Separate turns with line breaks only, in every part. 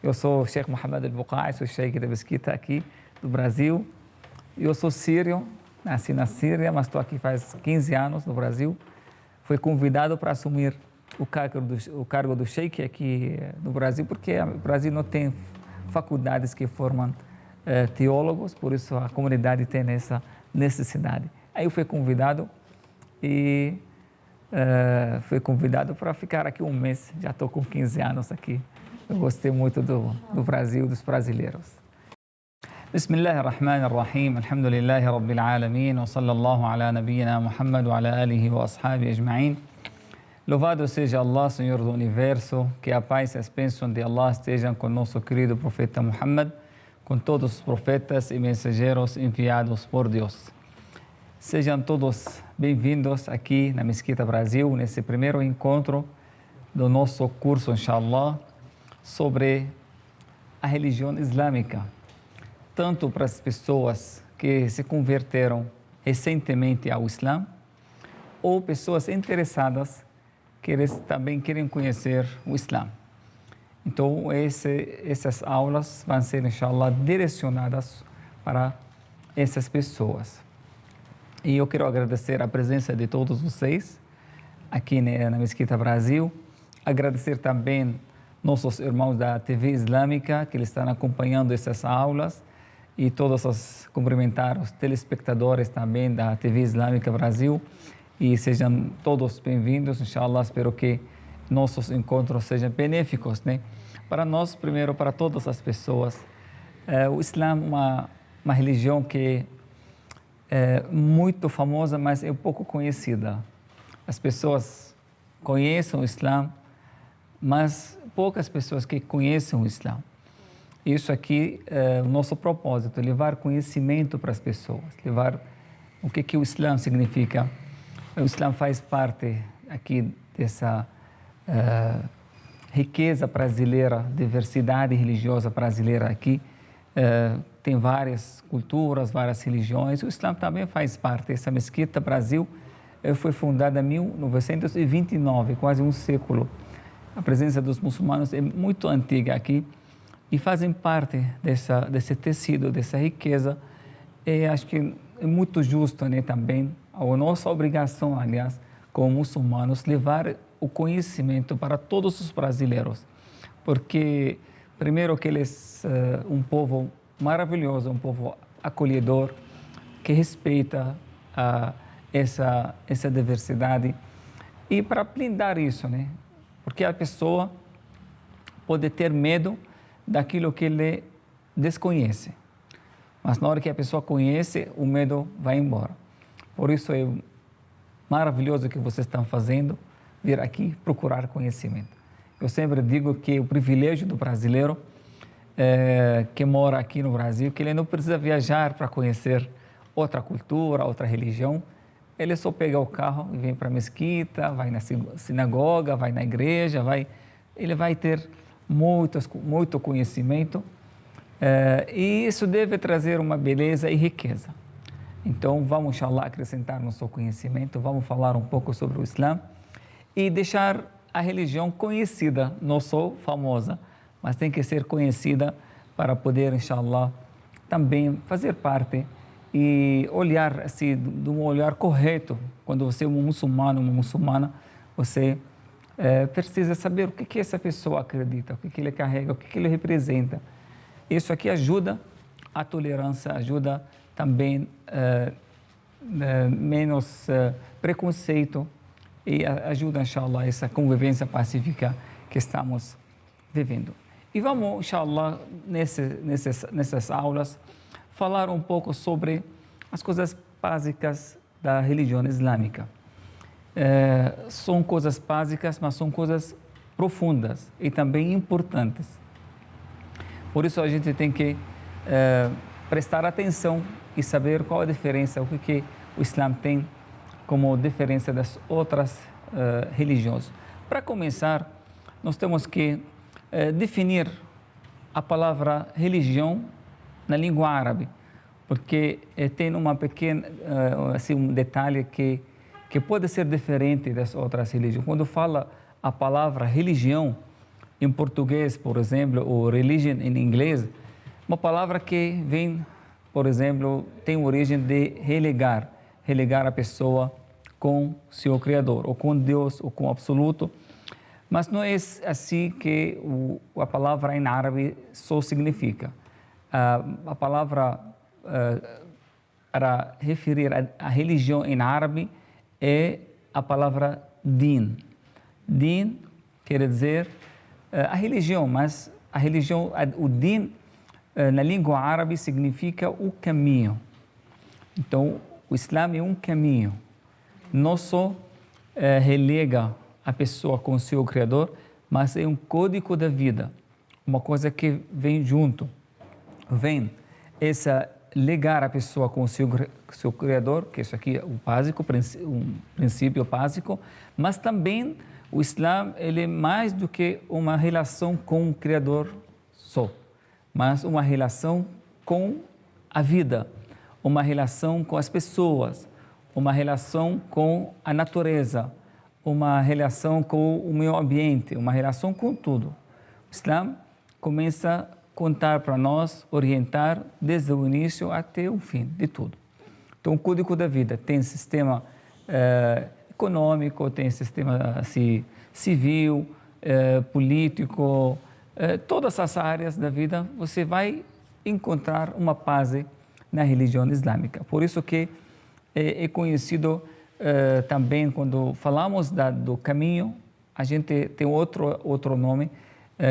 Eu sou o Sheikh Mohammed Al-Buqai, sou Sheikh da Mesquita aqui do Brasil. Eu sou sírio, nasci na Síria, mas estou aqui faz 15 anos no Brasil. Fui convidado para assumir o cargo do Sheikh aqui no Brasil, porque o Brasil não tem faculdades que formam teólogos, por isso a comunidade tem essa necessidade. Aí eu fui convidado para ficar aqui um mês, já estou com 15 anos aqui. Eu gostei muito do Brasil, dos brasileiros. Bismillah ar-Rahman ar-Rahim, alhamdulillahi rabbil alamin, wa sallallahu ala nabiyyina Muhammad wa ala alihi wa ashabi ajma'in. Louvado seja Allah, Senhor do Universo, que a paz e as bênçãos de Allah estejam com nosso querido profeta Muhammad, com todos os profetas e mensageiros enviados por Deus. Sejam todos bem-vindos aqui na Mesquita Brasil, nesse primeiro encontro do nosso curso, inshallah, sobre a religião islâmica, tanto para as pessoas que se converteram recentemente ao Islã, ou pessoas interessadas que eles também querem conhecer o Islã. Então, essas aulas vão ser, inshallah, direcionadas para essas pessoas. E eu quero agradecer a presença de todos vocês aqui na Mesquita Brasil, agradecer também nossos irmãos da TV Islâmica, que eles estão acompanhando essas aulas, e cumprimentar os telespectadores também da TV Islâmica Brasil, e sejam todos bem-vindos, inshallah. Espero que nossos encontros sejam benéficos, né? Para nós, primeiro, para todas as pessoas. O Islã é uma religião que é muito famosa, mas é pouco conhecida. As pessoas conhecem o Islã, mas poucas pessoas que conhecem o Islã. Isso aqui é o nosso propósito, levar conhecimento para as pessoas, levar o que o Islã significa. O Islã faz parte aqui dessa riqueza brasileira, diversidade religiosa brasileira aqui. Tem várias culturas, várias religiões. O Islã também faz parte. Essa Mesquita Brasil foi fundada em 1929, quase um século. A presença dos muçulmanos é muito antiga aqui e fazem parte desse tecido, dessa riqueza. E acho que é muito justo, né, também, a nossa obrigação, aliás, como muçulmanos, levar o conhecimento para todos os brasileiros, porque, primeiro, que eles um povo maravilhoso, um povo acolhedor, que respeita essa diversidade, e para blindar isso, né, porque a pessoa pode ter medo daquilo que ele desconhece, mas na hora que a pessoa conhece, o medo vai embora. Por isso é maravilhoso o que vocês estão fazendo, vir aqui procurar conhecimento. Eu sempre digo que o privilégio do brasileiro que mora aqui no Brasil, que ele não precisa viajar para conhecer outra cultura, outra religião. Ele só pega o carro e vem para a mesquita, vai na sinagoga, vai na igreja, ele vai ter muito conhecimento, e isso deve trazer uma beleza e riqueza. Então, vamos, inshallah, acrescentar nosso conhecimento, vamos falar um pouco sobre o Islã e deixar a religião conhecida, não só famosa, mas tem que ser conhecida para poder, inshallah, também fazer parte e olhar assim, de um olhar correto. Quando você é um muçulmano, uma muçulmana, você precisa saber o que essa pessoa acredita, o que ele carrega, o que ele representa. Isso aqui ajuda a tolerância, ajuda também menos preconceito e ajuda, inshallah, essa convivência pacífica que estamos vivendo. E vamos, inshallah, nessas aulas, falar um pouco sobre as coisas básicas da religião islâmica. São coisas básicas, mas são coisas profundas e também importantes. Por isso a gente tem que prestar atenção e saber qual a diferença, o que o Islã tem como diferença das outras religiões. Para começar, nós temos que definir a palavra religião na língua árabe, porque tem uma pequena, assim, um detalhe que pode ser diferente das outras religiões. Quando fala a palavra religião, em português, por exemplo, ou religion em inglês, uma palavra que vem, por exemplo, tem origem de relegar a pessoa com seu Criador, ou com Deus, ou com o absoluto. Mas não é assim que a palavra em árabe só significa. A palavra para referir a religião em árabe é a palavra din. Din quer dizer a religião, mas a religião, o din, na língua árabe significa o caminho. Então, o Islã é um caminho. Não só relega a pessoa com o seu Criador, mas é um código da vida, uma coisa que vem junto. Vem essa ligar a pessoa com o seu Criador, que isso aqui é o básico, um princípio básico, mas também o Islã ele é mais do que uma relação com o Criador só, mas uma relação com a vida, uma relação com as pessoas, uma relação com a natureza, uma relação com o meio ambiente, uma relação com tudo. O Islã começa a contar para nós, orientar desde o início até o fim de tudo. Então, o Código da Vida tem sistema econômico, tem sistema assim, civil, político, todas as áreas da vida você vai encontrar uma base na religião islâmica. Por isso que é conhecido também quando falamos do caminho, a gente tem outro nome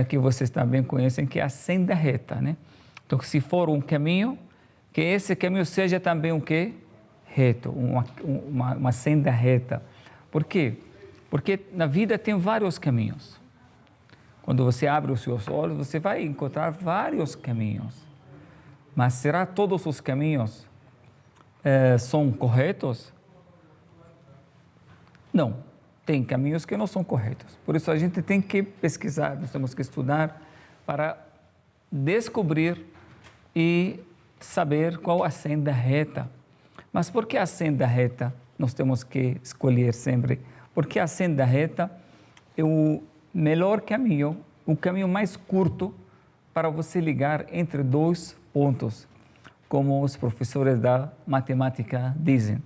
que vocês também conhecem, que é a senda reta, né? Então, se for um caminho, que esse caminho seja também o quê? Reto, uma senda reta. Por quê? Porque na vida tem vários caminhos. Quando você abre os seus olhos, você vai encontrar vários caminhos. Mas será todos os caminhos são corretos? Não, tem caminhos que não são corretos. Por isso a gente tem que pesquisar, nós temos que estudar para descobrir e saber qual a senda reta. Mas por que a senda reta nós temos que escolher sempre? Porque a senda reta é o melhor caminho, o caminho mais curto para você ligar entre dois pontos, como os professores da matemática dizem.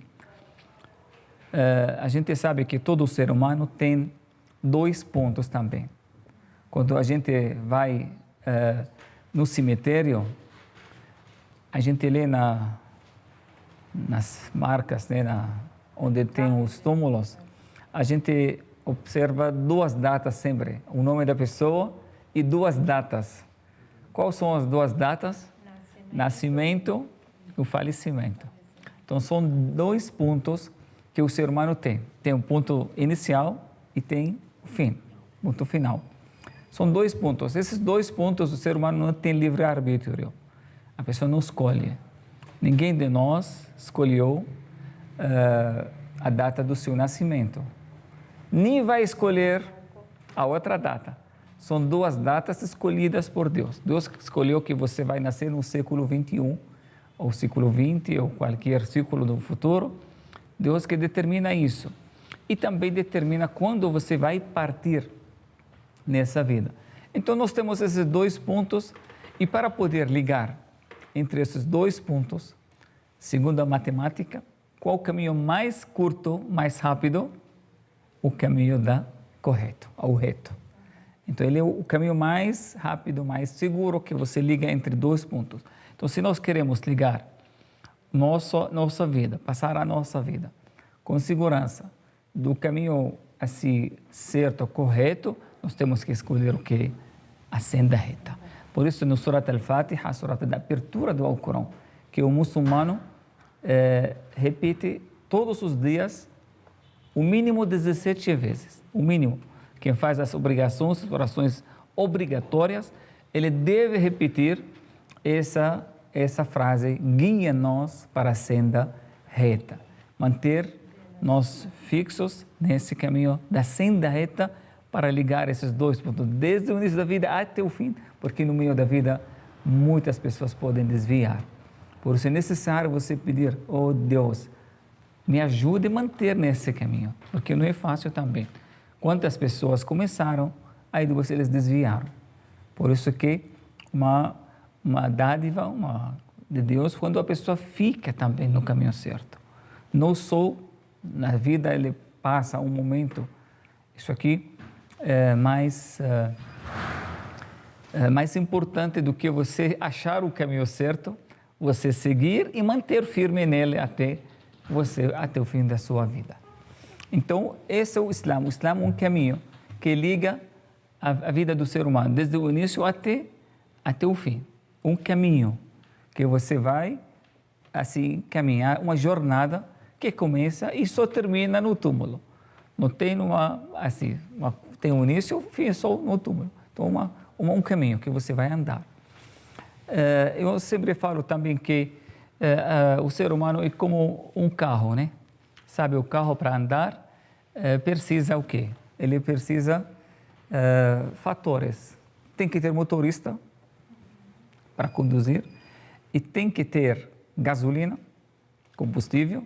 A gente sabe que todo ser humano tem dois pontos também. Quando a gente vai no cemitério, a gente lê nas marcas, né, onde tem os túmulos, a gente observa duas datas sempre, o nome da pessoa e duas datas. Quais são as duas datas? Nascimento e o falecimento. Então, são dois pontos que o ser humano tem. Tem um ponto inicial e tem o fim, ponto final. São dois pontos. Esses dois pontos o ser humano não tem livre-arbítrio. A pessoa não escolhe. Ninguém de nós escolheu a data do seu nascimento. Nem vai escolher a outra data. São duas datas escolhidas por Deus. Deus escolheu que você vai nascer no século 21, ou século 20, ou qualquer século do futuro. Deus que determina isso. E também determina quando você vai partir nessa vida. Então, nós temos esses dois pontos e para poder ligar entre esses dois pontos, segundo a matemática, qual o caminho mais curto, mais rápido? O caminho correto, ao reto. Então, ele é o caminho mais rápido, mais seguro que você liga entre dois pontos. Então, se nós queremos ligar nossa vida, passar a nossa vida com segurança do caminho assim certo, correto, nós temos que escolher o que? A senda reta. Por isso, no Surat al-Fatiha, a surata da abertura do Alcorão, que o muçulmano repete todos os dias, o mínimo 17 vezes, o mínimo. Quem faz as obrigações, as orações obrigatórias, ele deve repetir essa frase, guia-nos para a senda reta. Manter nós fixos nesse caminho da senda reta para ligar esses dois pontos, desde o início da vida até o fim, porque no meio da vida muitas pessoas podem desviar. Por isso é necessário você pedir, oh Deus, me ajude a manter nesse caminho, porque não é fácil também. Quantas pessoas começaram aí depois eles desviaram. Por isso que uma dádiva de Deus quando a pessoa fica também no caminho certo. Não só na vida ele passa um momento, isso aqui é mais importante do que você achar o caminho certo, você seguir e manter firme nele até o fim da sua vida. Então, esse é o Islã. O Islã é um caminho que liga a vida do ser humano, desde o início até o fim. Um caminho que você vai, assim, caminhar, uma jornada que começa e só termina no túmulo. Não tem tem um início e um fim só no túmulo. Então, um caminho que você vai andar. Eu sempre falo também que o ser humano é como um carro, né? Sabe, o carro para andar precisa o quê? Ele precisa fatores. Tem que ter motorista para conduzir e tem que ter gasolina, combustível,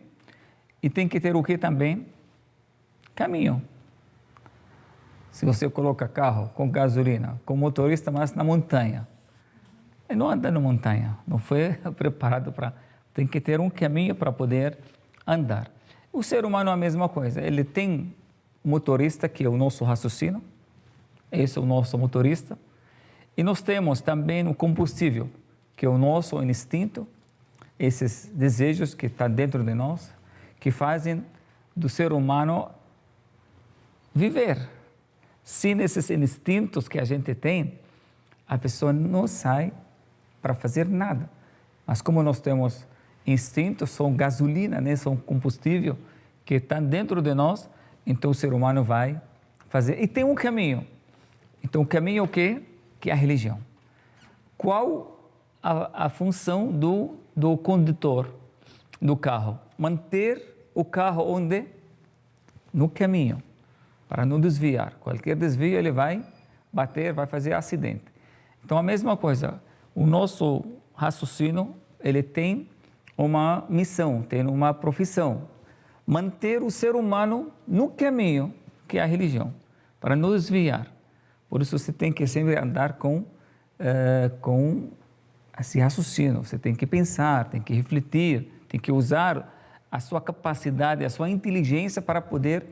e tem que ter o que também? Caminho. Se você coloca carro com gasolina, com motorista, mas na montanha, ele não anda na montanha, não foi preparado para... Tem que ter um caminho para poder andar. O ser humano é a mesma coisa, ele tem um motorista que é o nosso raciocínio, esse é o nosso motorista, e nós temos também o combustível, que é o nosso instinto, esses desejos que estão dentro de nós, que fazem do ser humano viver. Sem esses instintos que a gente tem, a pessoa não sai para fazer nada. Mas como nós temos instintos, são gasolina, né? São combustível que estão dentro de nós, então o ser humano vai fazer. E tem um caminho. Então o caminho é o quê? Que é a religião. Qual a função do condutor do carro? Manter o carro onde? No caminho, para não desviar. Qualquer desvio ele vai bater, vai fazer acidente. Então a mesma coisa, o nosso raciocínio, ele tem uma missão, tem uma profissão, manter o ser humano no caminho, que é a religião, para não desviar. Por isso você tem que sempre andar com esse raciocínio, você tem que pensar, tem que refletir, tem que usar a sua capacidade, a sua inteligência para poder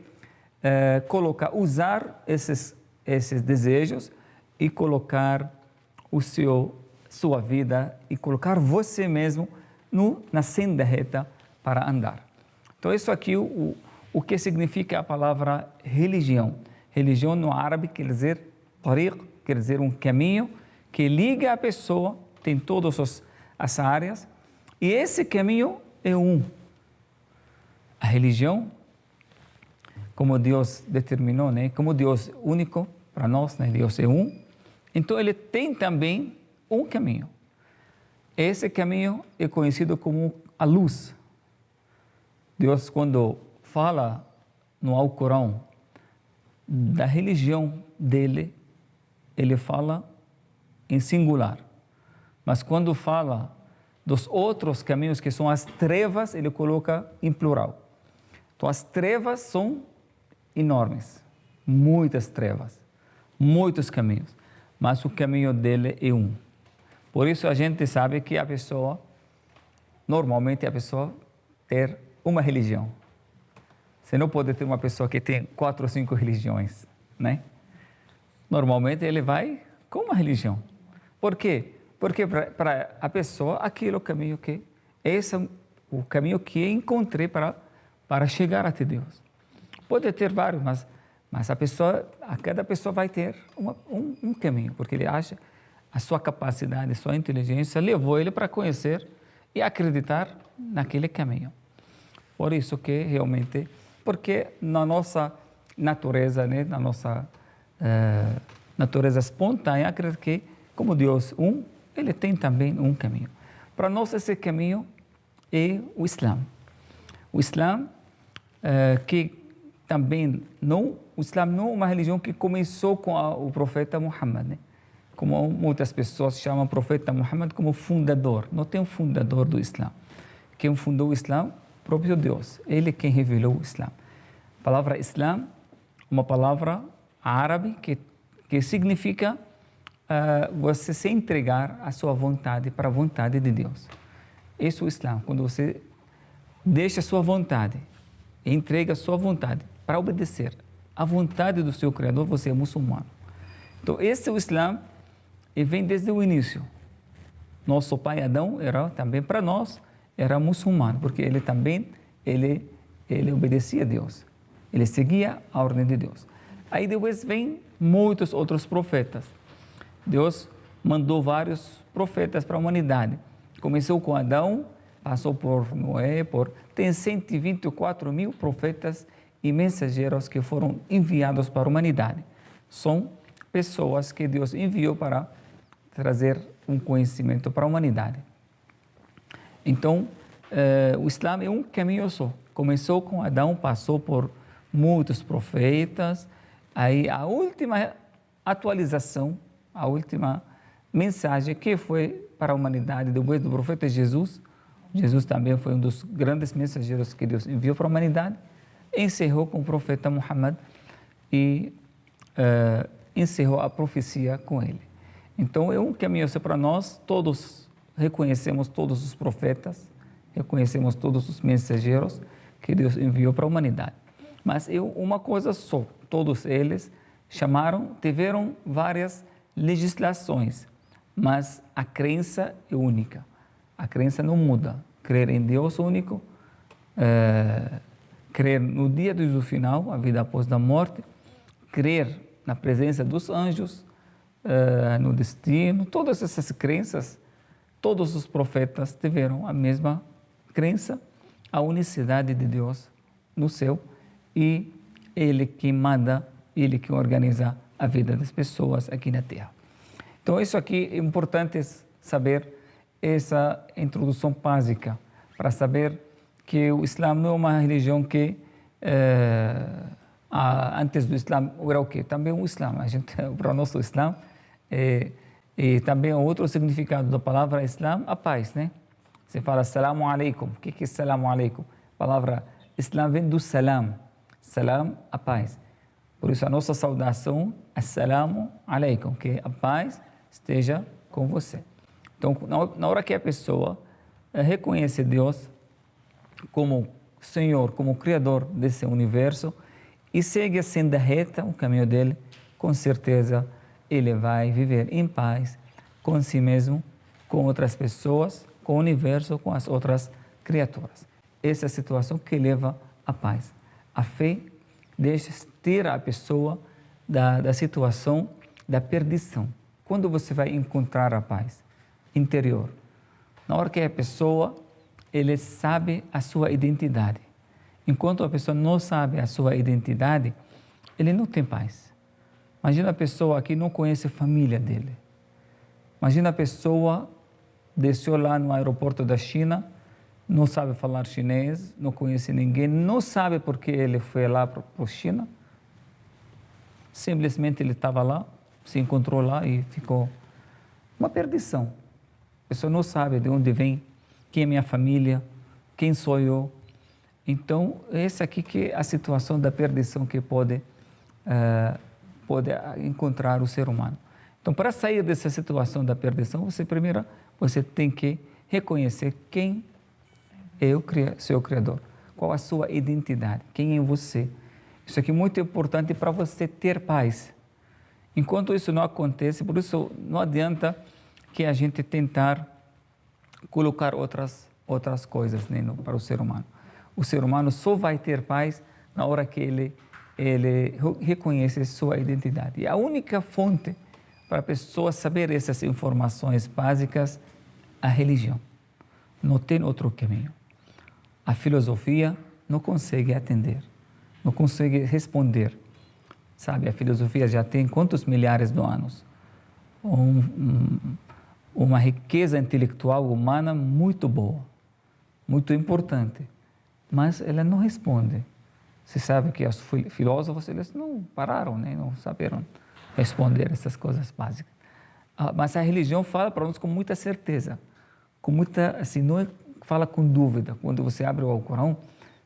usar esses desejos e colocar sua vida e colocar você mesmo na senda reta para andar. Então, isso aqui, o que significa a palavra religião. Religião no árabe quer dizer tariq, quer dizer um caminho que liga a pessoa, tem todas as áreas, e esse caminho é um. A religião, como Deus determinou, né? Como Deus único para nós, né? Deus é um, então ele tem também um caminho. Esse caminho é conhecido como a luz. Deus, quando fala no Alcorão da religião dele, ele fala em singular. Mas quando fala dos outros caminhos, que são as trevas, ele coloca em plural. Então, as trevas são enormes, muitas trevas, muitos caminhos, mas o caminho dele é um. Por isso a gente sabe que normalmente a pessoa ter uma religião. Você não pode ter uma pessoa que tem 4 ou 5 religiões, né? Normalmente ele vai com uma religião. Por quê? Porque para a pessoa, aquele é o caminho esse é o caminho que eu encontrei para chegar até Deus. Pode ter vários, mas cada pessoa vai ter um caminho, porque ele acha a sua capacidade, a sua inteligência levou ele para conhecer e acreditar naquele caminho. Por isso que realmente, porque na nossa natureza, né, na nossa natureza espontânea, acredito que como Deus ele tem também um caminho. Para nós esse caminho é o Islã. O Islã que também o Islã não é uma religião que começou com o profeta Muhammad, né? Como muitas pessoas chamam o profeta Muhammad como fundador. Não tem um fundador do Islã. Quem fundou o Islã? O próprio Deus. Ele quem revelou o Islã. A palavra Islã, uma palavra árabe que que significa você se entregar à sua vontade para a vontade de Deus. Esse é o Islã, quando você deixa a sua vontade, entrega a sua vontade para obedecer à vontade do seu Criador, você é muçulmano. Então, esse é o Islã e vem desde o início. Nosso pai Adão era também, para nós, era muçulmano, porque ele também, ele obedecia a Deus. Ele seguia a ordem de Deus. Aí depois vem muitos outros profetas. Deus mandou vários profetas para a humanidade. Começou com Adão, passou por Noé, tem 124 mil profetas e mensageiros que foram enviados para a humanidade. São pessoas que Deus enviou para trazer um conhecimento para a humanidade. Então, o Islã é um caminho só. Começou com Adão, passou por muitos profetas. Aí a última atualização, a última mensagem que foi para a humanidade depois do profeta Jesus. Jesus também foi um dos grandes mensageiros que Deus enviou para a humanidade. Encerrou com o profeta Muhammad e encerrou a profecia com ele. Então, é um caminho só para nós. Todos reconhecemos todos os profetas, reconhecemos todos os mensageiros que Deus enviou para a humanidade. Mas uma coisa só, todos eles tiveram várias legislações, mas a crença é única. A crença não muda. Crer em Deus único, crer no dia do juízo final, a vida após a morte, crer na presença dos anjos, no destino, todas essas crenças, todos os profetas tiveram a mesma crença, a unicidade de Deus no céu e Ele que manda, Ele que organiza a vida das pessoas aqui na Terra. Então, isso aqui é importante saber, essa introdução básica, para saber que o Islã não é uma religião que antes do Islã era o quê? Também o Islã. Para o nosso Islã, e também outro significado da palavra Islã, a paz, né? Você fala Assalamu alaikum. O que é Assalamu alaikum? A palavra Islã vem do salam. Salam, a paz. Por isso a nossa saudação, Assalamu alaikum, que a paz esteja com você. Então, na hora que a pessoa reconhece Deus como Senhor, como Criador desse universo e segue a senda reta, o caminho dele, com certeza ele vai viver em paz com si mesmo, com outras pessoas, com o universo, com as outras criaturas. Essa é a situação que leva à paz. A fé deixa tirar a pessoa da situação da perdição. Quando você vai encontrar a paz interior? Na hora que a pessoa ele sabe a sua identidade. Enquanto a pessoa não sabe a sua identidade, ele não tem paz. Imagina a pessoa que não conhece a família dele. Imagina a pessoa desceu lá no aeroporto da China, não sabe falar chinês, não conhece ninguém, não sabe por que ele foi lá para a China. Simplesmente ele estava lá, se encontrou lá e ficou uma perdição. A pessoa não sabe de onde vem, quem é minha família, quem sou eu. Então, essa aqui que é a situação da perdição que pode encontrar o ser humano. Então, para sair dessa situação da perdição, você tem que reconhecer quem é o seu Criador, qual a sua identidade, quem é você. Isso aqui é muito importante para você ter paz. Enquanto isso não acontece, por isso não adianta que a gente tentar colocar outras coisas, né, para o ser humano. O ser humano só vai ter paz na hora que ele reconhece sua identidade. E a única fonte para a pessoa saber essas informações básicas é a religião. Não tem outro caminho. A filosofia não consegue atender, não consegue responder. Sabe, a filosofia já tem quantos milhares de anos? Uma riqueza intelectual humana muito boa, muito importante, mas ela não responde. Você sabe que os filósofos eles não pararam, né? Não saberam responder essas coisas básicas. Mas a religião fala para nós com muita certeza, com muita, assim, não fala com dúvida. Quando você abre o Alcorão,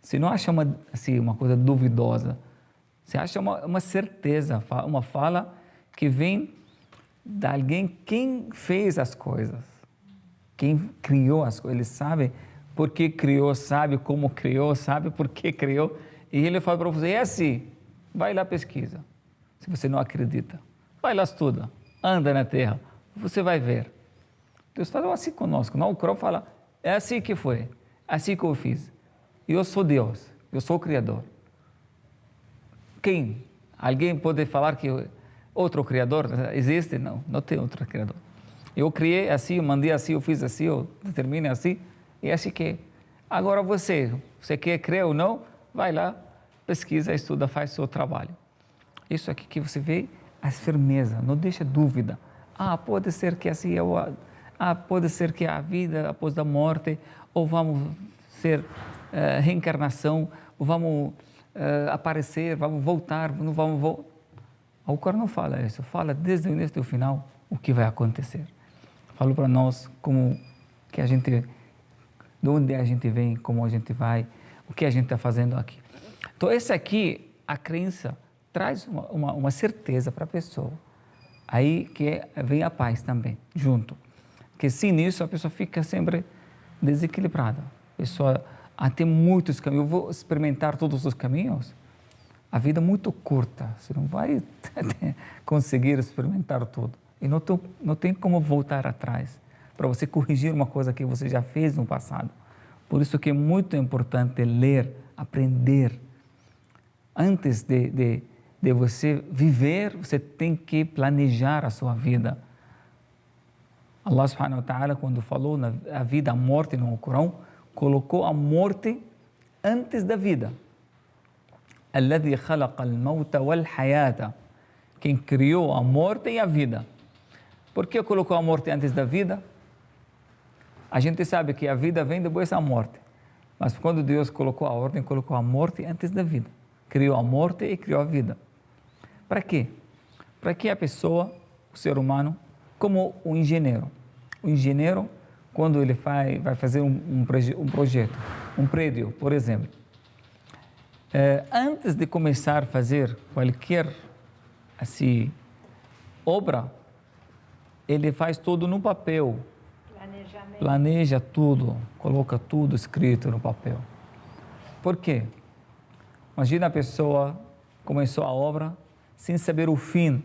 você não acha uma coisa duvidosa, você acha uma certeza, uma fala que vem de alguém quem fez as coisas, quem criou as coisas. Ele sabe por que criou, sabe como criou, sabe por que criou. E ele fala para você, é assim, vai lá pesquisa. Se você não acredita, vai lá estuda, anda na terra, você vai ver. Deus falou assim conosco. Não, o Crow fala, é assim que foi, é assim que eu fiz. Eu sou Deus, eu sou o Criador. Quem? Alguém pode falar que outro Criador existe? Não, não tem outro Criador. Eu criei assim, eu mandei assim, eu fiz assim, eu determinei assim, e assim que é. Agora você quer crer ou não, vai lá, pesquisa, estuda, faz seu trabalho. Isso aqui que você vê, a firmeza, não deixa dúvida. Pode ser que assim, pode ser que a vida após a morte, ou vamos ser reencarnação, ou vamos aparecer, vamos voltar, não vamos voltar. O Corão não fala isso, fala desde o início até o final o que vai acontecer. Falou para nós como que a gente, de onde a gente vem, como a gente vai, o que a gente está fazendo aqui. Então, esse aqui, a crença, traz uma certeza para a pessoa. Aí que vem a paz também, junto. Porque sem isso, a pessoa fica sempre desequilibrada. A pessoa tem muitos caminhos. Eu vou experimentar todos os caminhos. A vida é muito curta. Você não vai conseguir experimentar tudo. E não tem como voltar atrás para você corrigir uma coisa que você já fez no passado. Por isso que é muito importante ler, aprender. Antes de você viver, você tem que planejar a sua vida. Allah subhanahu wa ta'ala, quando falou na a vida, a morte no Corão, colocou a morte antes da vida. Alladhi khalaqa al-mawta wal-hayata. Quem criou a morte e a vida. Por que colocou a morte antes da vida? A gente sabe que a vida vem depois da morte. Mas quando Deus colocou a ordem, colocou a morte antes da vida. Criou a morte e criou a vida. Para quê? Para que a pessoa, o ser humano, como o engenheiro. O engenheiro, quando ele vai fazer um projeto, um prédio, por exemplo, antes de começar a fazer qualquer assim, obra, ele faz tudo no papel. Planeja tudo, coloca tudo escrito no papel. Por quê? Imagina a pessoa começou a obra sem saber o fim,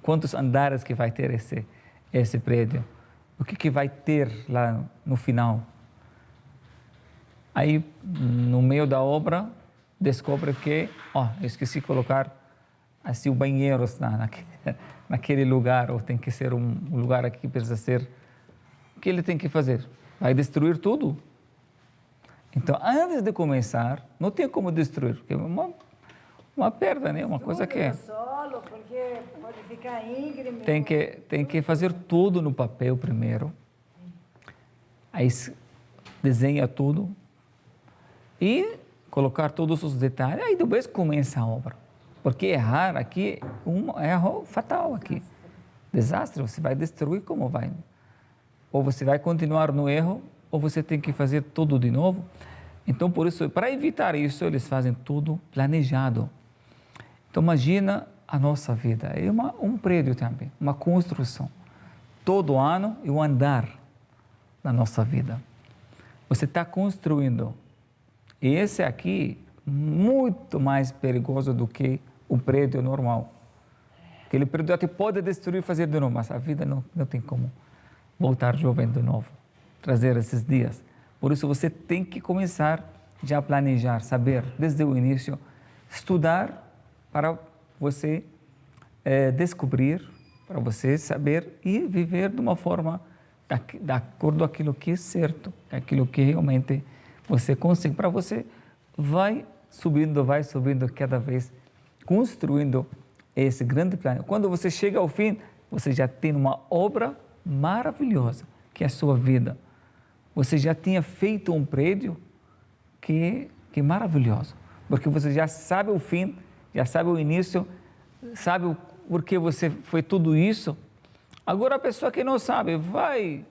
quantos andares que vai ter esse prédio, o que vai ter lá no final. Aí, no meio da obra, descobre que, esqueci de colocar assim o banheiro naquele lugar, ou tem que ser um lugar aqui que precisa ser. O que ele tem que fazer? Vai destruir tudo? Então, antes de começar, não tem como destruir, porque é uma perda, né? Uma coisa que
solo, porque pode ficar íngreme.
tem que fazer tudo no papel primeiro. Aí desenha tudo e colocar todos os detalhes. Aí depois começa a obra. Porque errar aqui é um erro fatal aqui. Desastre, você vai destruir como vai. Ou você vai continuar no erro, ou você tem que fazer tudo de novo. Então, por isso, para evitar isso, eles fazem tudo planejado. Então, imagina a nossa vida. É um prédio também, uma construção. Todo ano é um andar na nossa vida. Você está construindo. E esse aqui, muito mais perigoso do que o prédio normal. Aquele prédio aqui pode destruir e fazer de novo, mas a vida não tem como voltar jovem de novo, trazer esses dias. Por isso você tem que começar já a planejar, saber desde o início, estudar para você descobrir, para você saber e viver de uma forma de acordo com aquilo que é certo, aquilo que realmente você consegue. Para você vai subindo cada vez, construindo esse grande plano. Quando você chega ao fim, você já tem uma obra maravilhosa, que é a sua vida. Você já tinha feito um prédio que é maravilhoso, porque você já sabe o fim, já sabe o início, sabe o porquê você foi tudo isso. Agora a pessoa que não sabe, vai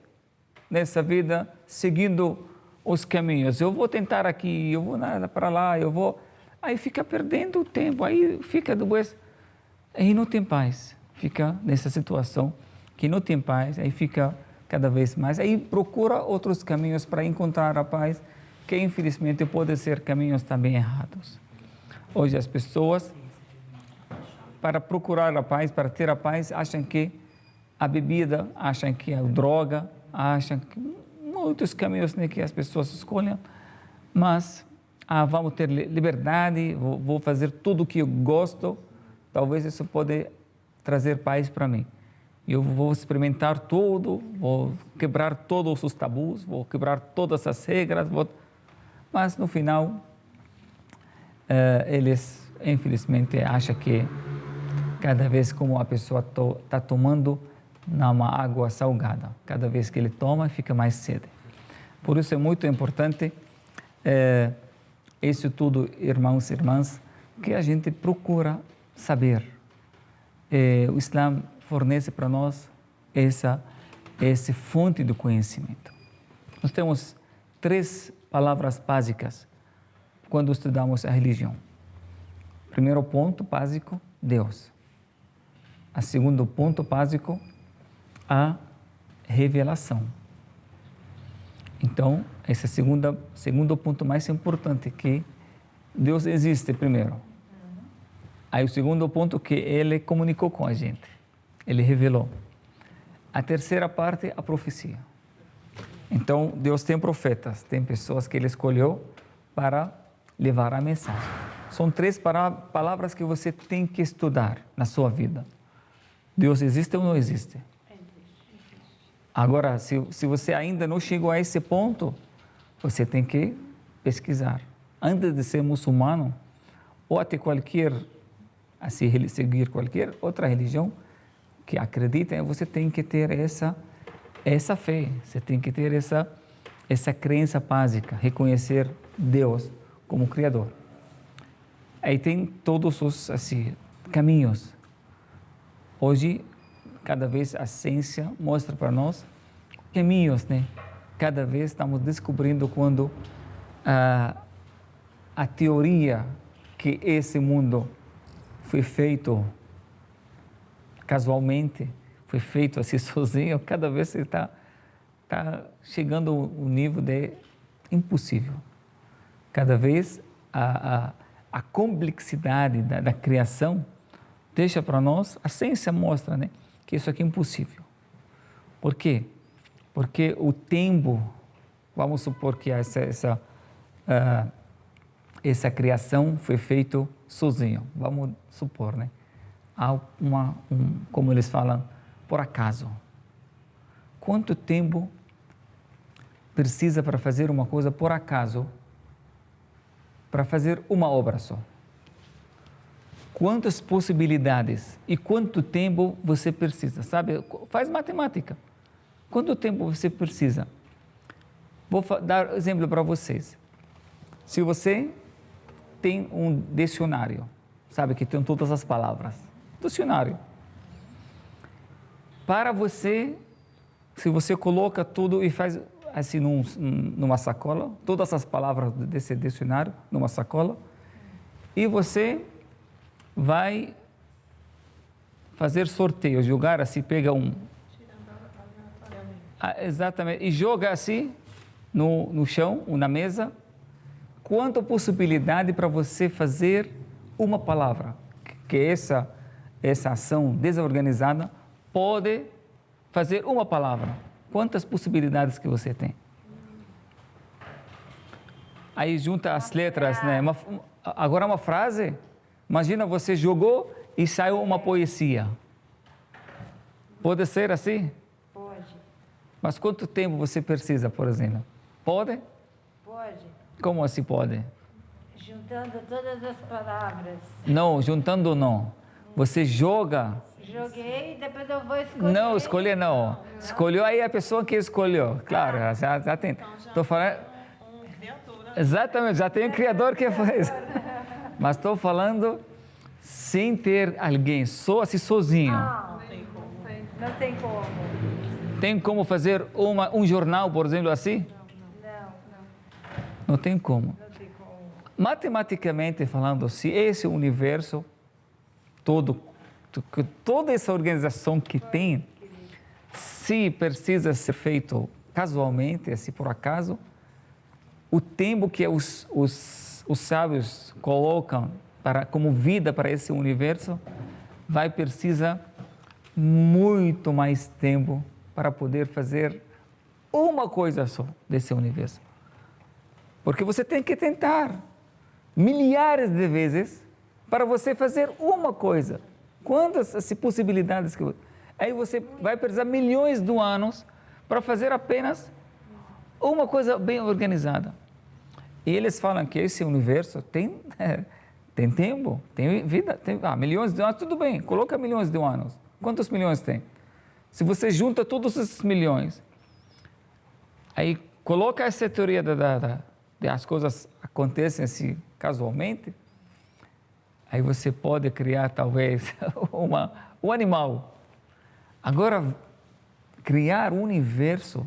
nessa vida seguindo os caminhos. Eu vou tentar aqui, eu vou para lá, eu vou... Aí fica perdendo o tempo, aí fica depois... Aí não tem paz, fica nessa situação que não tem paz, aí fica cada vez mais, aí procura outros caminhos para encontrar a paz, que infelizmente podem ser caminhos também errados. Hoje as pessoas, para procurar a paz, para ter a paz, acham que a bebida, acham que a droga, acham que muitos caminhos, né, que as pessoas escolhem, mas vamos ter liberdade, vou fazer tudo o que eu gosto, talvez isso pode trazer paz para mim. Eu vou experimentar tudo, vou quebrar todos os tabus, vou quebrar todas as regras, mas no final eles infelizmente acham que cada vez como a pessoa está tomando uma água salgada, cada vez que ele toma fica mais sede. Por isso é muito importante isso tudo, irmãos e irmãs, que a gente procura saber. O Islã fornece para nós essa fonte do conhecimento. Nós temos 3 palavras básicas quando estudamos a religião. Primeiro ponto básico, Deus. O segundo ponto básico, a revelação. Então, esse segundo ponto mais importante, que Deus existe primeiro. Aí o segundo ponto, que Ele comunicou com a gente. Ele revelou. A terceira parte, a profecia. Então, Deus tem profetas, tem pessoas que Ele escolheu para levar a mensagem. São 3 palavras que você tem que estudar na sua vida. Deus existe ou não existe? Agora, se você ainda não chegou a esse ponto, você tem que pesquisar. Antes de ser muçulmano, ou até seguir qualquer outra religião que acredita, você tem que ter essa fé, você tem que ter essa crença básica, reconhecer Deus como Criador. Aí tem todos os caminhos. Hoje, cada vez a ciência mostra para nós caminhos, né? Cada vez estamos descobrindo quando a teoria que esse mundo foi feito casualmente, foi feito assim sozinho, cada vez está chegando ao nível de impossível. Cada vez a complexidade da criação deixa para nós, a ciência mostra, né, que isso aqui é impossível. Por quê? Porque o tempo, vamos supor que essa criação foi feita sozinho, vamos supor, né? Há como eles falam, por acaso. Quanto tempo precisa para fazer uma coisa por acaso, para fazer uma obra só? Quantas possibilidades e quanto tempo você precisa, sabe? Faz matemática. Quanto tempo você precisa? Vou dar exemplo para vocês. Se você tem um dicionário, sabe que tem todas as palavras, dicionário. Para você, se você coloca tudo e faz assim numa sacola, todas as palavras desse dicionário numa sacola, e você vai fazer sorteio, jogar assim, pega exatamente, e joga assim no chão ou na mesa. Quanta possibilidade para você fazer uma palavra, que essa ação desorganizada pode fazer uma palavra. Quantas possibilidades que você tem? Aí junta as letras, né? Agora uma frase, imagina você jogou e saiu uma poesia. Pode ser assim?
Pode.
Mas quanto tempo você precisa, por exemplo? Pode?
Pode.
Como assim pode?
Juntando todas as palavras.
Não, juntando não. Você joga.
Joguei e depois eu vou escolher.
Não, escolher não. Escolheu aí a pessoa que escolheu. Claro, já tem. Estou falando. Exatamente, já tem um criador que faz. Mas estou falando sem ter alguém, só assim sozinho.
Não tem como. Não tem como.
Tem como fazer um jornal, por exemplo, assim? Não tem como. Matematicamente falando, se esse universo todo toda essa organização que tem, se precisa ser feito casualmente, se por acaso, o tempo que os sábios colocam como vida para esse universo, vai precisar muito mais tempo para poder fazer uma coisa só desse universo. Porque você tem que tentar milhares de vezes para você fazer uma coisa. Quantas possibilidades que aí você vai precisar milhões de anos para fazer apenas uma coisa bem organizada. E eles falam que esse universo tem tempo, tem vida, milhões de anos, tudo bem, coloca milhões de anos. Quantos milhões tem? Se você junta todos esses milhões, aí coloca essa teoria de as coisas acontecem assim casualmente, aí você pode criar talvez um animal. Agora, criar um universo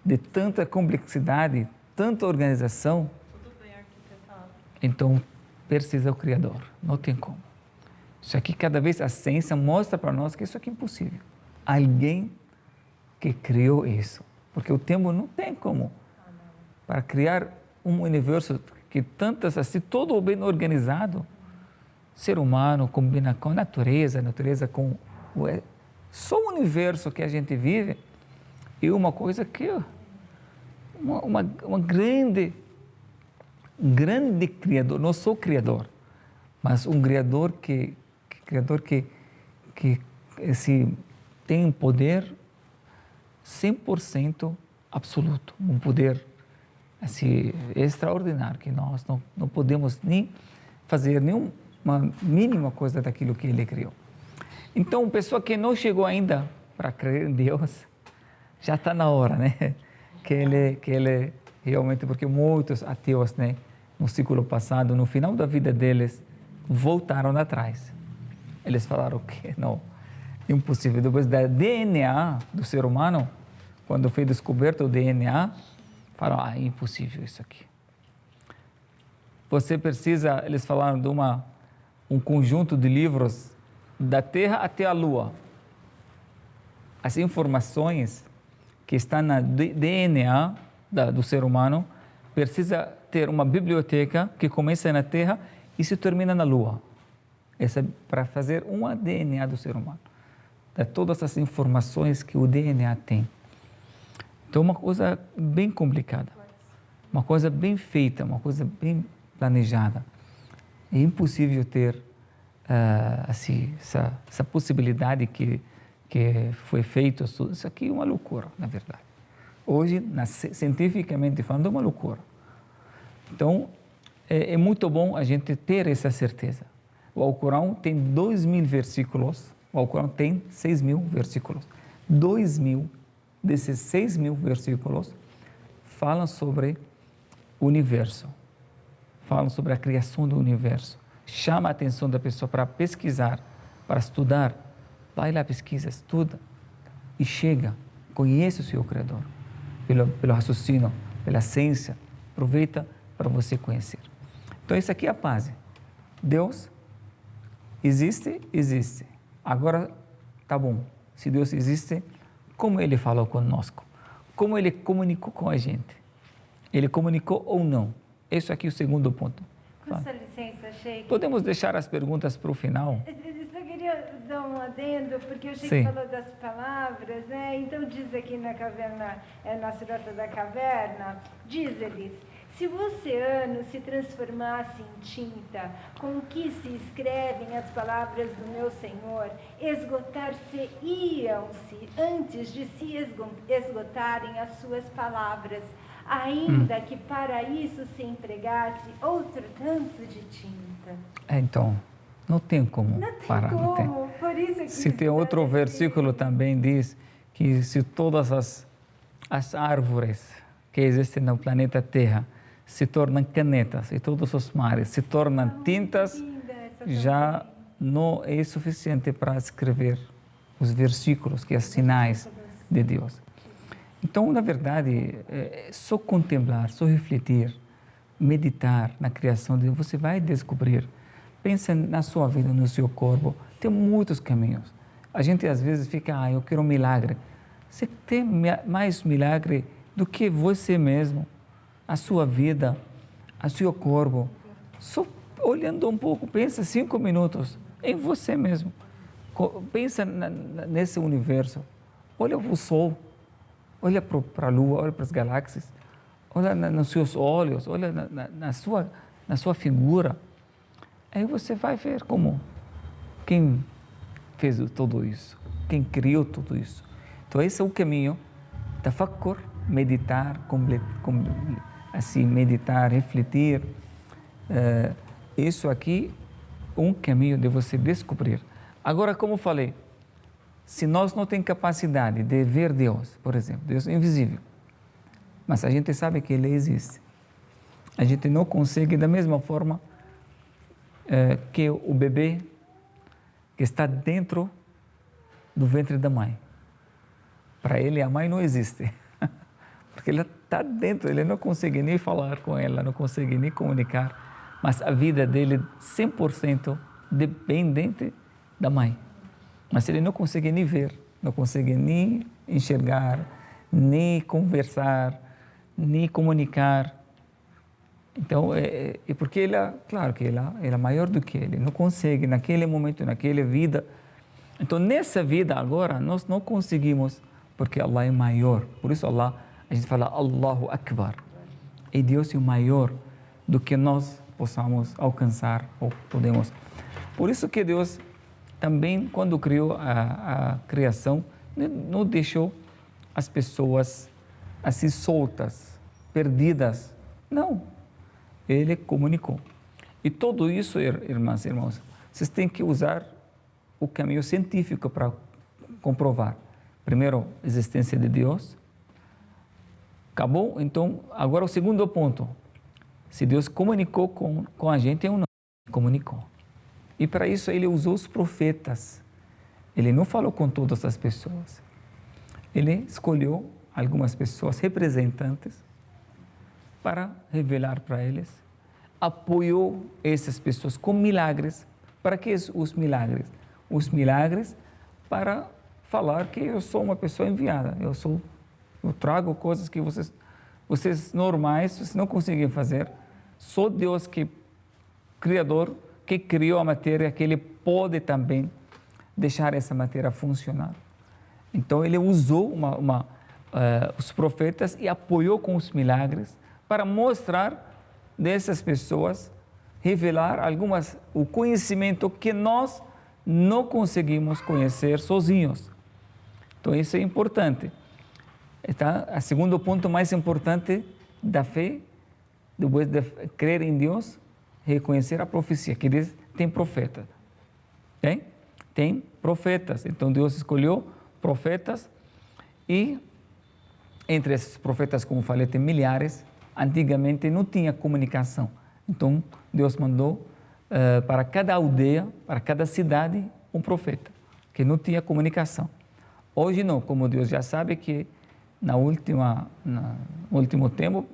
de tanta complexidade, tanta organização,
tudo bem arquitetado.
Então precisa o Criador, não tem como. Isso aqui, cada vez a ciência mostra para nós que isso aqui é impossível. Alguém que criou isso, porque o tempo não tem como. Para criar um universo que tantas, assim, todo bem organizado, ser humano combina com a natureza com só o universo que a gente vive é uma coisa que uma grande criador, não sou criador, mas um criador que assim, tem um poder 100% absoluto, um poder assim, extraordinário, que nós não podemos nem fazer nenhuma mínima coisa daquilo que ele criou. Então, pessoa que não chegou ainda para crer em Deus, já está na hora, né? Que ele realmente, porque muitos ateus, né, no século passado, no final da vida deles, voltaram atrás. Eles falaram que não, impossível. Depois da DNA do ser humano, quando foi descoberto o DNA, falaram, é impossível isso aqui. Você precisa, eles falaram de um conjunto de livros da Terra até a Lua. As informações que estão na DNA do ser humano precisa ter uma biblioteca que começa na Terra e se termina na Lua. Essa é para fazer uma DNA do ser humano. De todas as informações que o DNA tem. Então, uma coisa bem complicada. Uma coisa bem feita, uma coisa bem planejada. É impossível ter assim, essa possibilidade que foi feito. Isso aqui é uma loucura, na verdade. Hoje, cientificamente falando, é uma loucura. Então, é muito bom a gente ter essa certeza. O Alcorão tem 2.000 versículos, o Alcorão tem 6.000 versículos. 2.000 desses 6.000 versículos falam sobre o universo, falam sobre a criação do universo. Chama a atenção da pessoa para pesquisar, para estudar. Vai lá, pesquisa, estuda e chega, conhece o seu Criador, pelo raciocínio, pela ciência. Aproveita para você conhecer. Então, isso aqui é a base. Deus existe? Existe. Agora, tá bom. Se Deus existe, como Ele falou conosco? Como Ele comunicou com a gente? Ele comunicou ou não? Esse aqui é o segundo ponto.
Com sua licença, Sheikh.
Podemos deixar as perguntas para o final?
Eu só queria dar um adendo, porque o Sheikh
Sim.
falou das palavras, né? Então diz aqui na caverna, na Sirota da Caverna, diz eles, se o oceano se transformasse em tinta, com que se escrevem as palavras do meu Senhor, esgotar-se-iam-se antes de se esgotarem as suas palavras, ainda que para isso se empregasse outro tanto de tinta.
Então, não tem como
Não tem
parar.
como,
Não tem.
por isso que
Se tem outro versículo também diz que se todas as árvores que existem no planeta Terra se tornam canetas e todos os mares se tornam tintas, já não é suficiente para escrever os versículos, que são sinais de Deus. Então, na verdade, só contemplar, só refletir, meditar na criação de Deus, você vai descobrir. Pensa na sua vida, no seu corpo, Tem muitos caminhos. A gente às vezes fica, eu quero um milagre. Você tem mais milagre do que você mesmo, a sua vida, o seu corpo. Só olhando um pouco, pensa 5 minutos em você mesmo. Pensa nesse universo. Olha o Sol, olha para a Lua, olha para as galáxias, olha nos seus olhos, olha na sua figura. Aí você vai ver como quem fez tudo isso, quem criou tudo isso. Então esse é o caminho, tafakkur, meditar, assim, meditar, refletir. Isso aqui é um caminho de você descobrir. Agora, como falei, se nós não temos capacidade de ver Deus, por exemplo, Deus é invisível, mas a gente sabe que Ele existe. A gente não consegue, da mesma forma que o bebê que está dentro do ventre da mãe. Para ele, a mãe não existe, porque ele está dentro, ele não consegue nem falar com ela, não consegue nem comunicar, mas a vida dele 100% dependente da mãe. Mas ele não consegue nem ver, não consegue nem enxergar, nem conversar, nem comunicar. Então, porque ela, claro que ela é maior do que ele, não consegue naquele momento, naquela vida. Então, nessa vida agora, nós não conseguimos, porque Allah é maior. Por isso, Allah, a gente fala Allahu Akbar. E Deus é maior do que nós possamos alcançar ou podemos. Por isso que Deus também, quando criou a criação, não deixou as pessoas assim soltas, perdidas. Não. Ele comunicou. E tudo isso, irmãs e irmãos, vocês têm que usar o caminho científico para comprovar. Primeiro, a existência de Deus. Acabou? Então, agora o segundo ponto. Se Deus comunicou com a gente ou não. Comunicou. E para isso ele usou os profetas. Ele não falou com todas as pessoas. Ele escolheu algumas pessoas representantes para revelar para eles, apoiou essas pessoas com milagres. Para que os milagres? Os milagres para falar que eu sou uma pessoa enviada, eu trago coisas que vocês normais, vocês não conseguem fazer. Só Deus Criador, que criou a matéria, que Ele pode também deixar essa matéria funcionar. Então Ele usou os profetas e apoiou com os milagres para mostrar dessas pessoas, revelar o conhecimento que nós não conseguimos conhecer sozinhos. Então isso é importante. Tá? O segundo ponto mais importante da fé, depois de crer em Deus, reconhecer a profecia, que diz, tem profeta. Tem profetas. Então Deus escolheu profetas e entre esses profetas, como falei, tem milhares. Antigamente não tinha comunicação. Então Deus mandou para cada aldeia, para cada cidade, um profeta, que não tinha comunicação. Hoje não, como Deus já sabe que no último tempo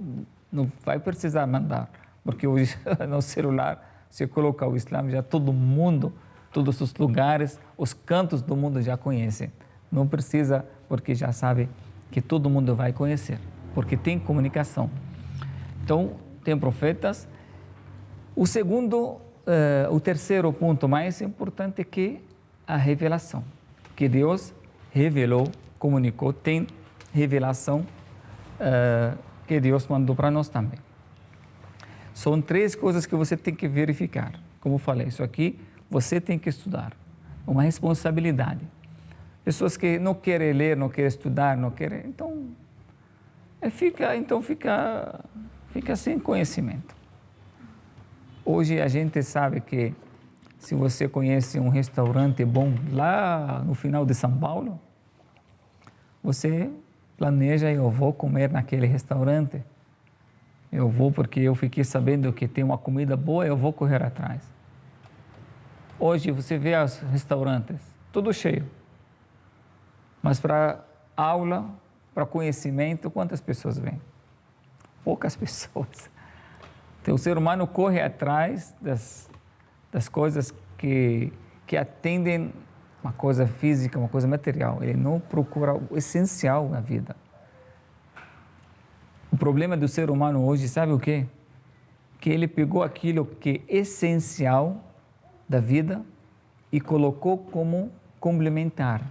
não vai precisar mandar, porque hoje no celular, se colocar o Islã, já todo mundo, todos os lugares, os cantos do mundo já conhecem. Não precisa, porque já sabe que todo mundo vai conhecer, porque tem comunicação. Então, tem profetas. O terceiro ponto mais importante é que a revelação, que Deus revelou, comunicou, tem revelação que Deus mandou para nós também. São 3 coisas que você tem que verificar. Como eu falei, isso aqui você tem que estudar. É uma responsabilidade. Pessoas que não querem ler, não querem estudar, não querem, então fica sem conhecimento. Hoje a gente sabe que se você conhece um restaurante bom lá no final de São Paulo, você planeja, eu vou comer naquele restaurante. Eu vou porque eu fiquei sabendo que tem uma comida boa, eu vou correr atrás. Hoje você vê os restaurantes, tudo cheio. Mas para aula, para conhecimento, quantas pessoas vêm? Poucas pessoas. Então, o ser humano corre atrás das coisas que que atendem uma coisa física, uma coisa material. Ele não procura o essencial na vida. O problema do ser humano hoje, sabe o quê? Que ele pegou aquilo que é essencial da vida e colocou como complementar.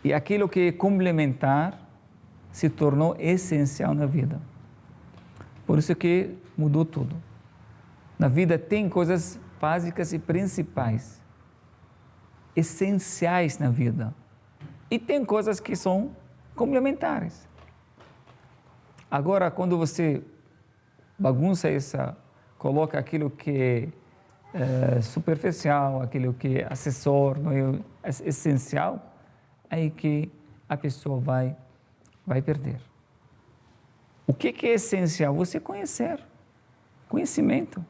E aquilo que é complementar se tornou essencial na vida. Por isso que mudou tudo. Na vida tem coisas básicas e principais, essenciais na vida. E tem coisas que são complementares. Agora, quando você bagunça coloca aquilo que é superficial, aquilo que é acessório, não é essencial, aí que a pessoa vai perder. O que é essencial? Você conhecer, conhecimento.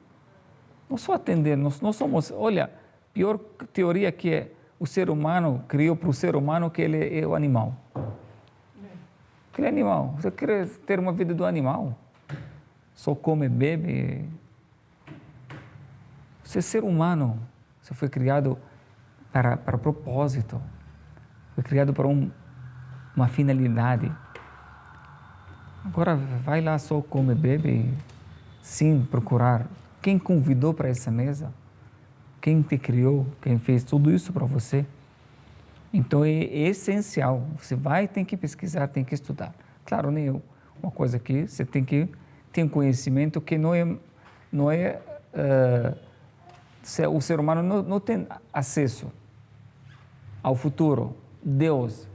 Não só atender, nós somos, olha, pior teoria que é o ser humano criou para o ser humano que ele é o animal. Aquele animal, você quer ter uma vida do animal? Só come, bebe. Você é ser humano, você foi criado para propósito, foi criado para uma finalidade. Agora vai lá só come, bebe, sem procurar. Quem convidou para essa mesa? Quem te criou? Quem fez tudo isso para você? Então é essencial. Você tem que pesquisar, tem que estudar. Claro, né? Uma coisa que você tem que ter um conhecimento que não é o ser humano não tem acesso ao futuro, Deus,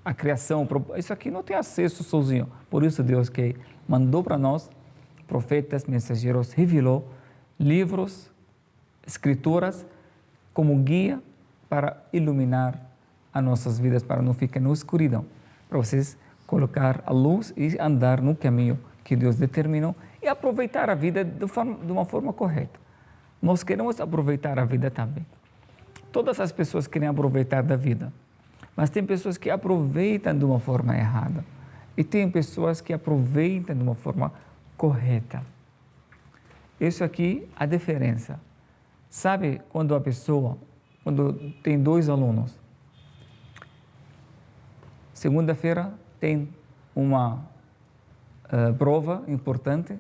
a criação, isso aqui não tem acesso sozinho. Por isso Deus que mandou para nós profetas, mensageiros, revelou livros, escrituras como guia para iluminar as nossas vidas, para não ficar na escuridão, para vocês colocar a luz e andar no caminho que Deus determinou e aproveitar a vida de uma forma correta. Nós queremos aproveitar a vida também. Todas as pessoas querem aproveitar da vida, mas tem pessoas que aproveitam de uma forma errada e tem pessoas que aproveitam de uma forma correta. Isso aqui é a diferença. Sabe quando tem 2 alunos, segunda-feira tem uma prova importante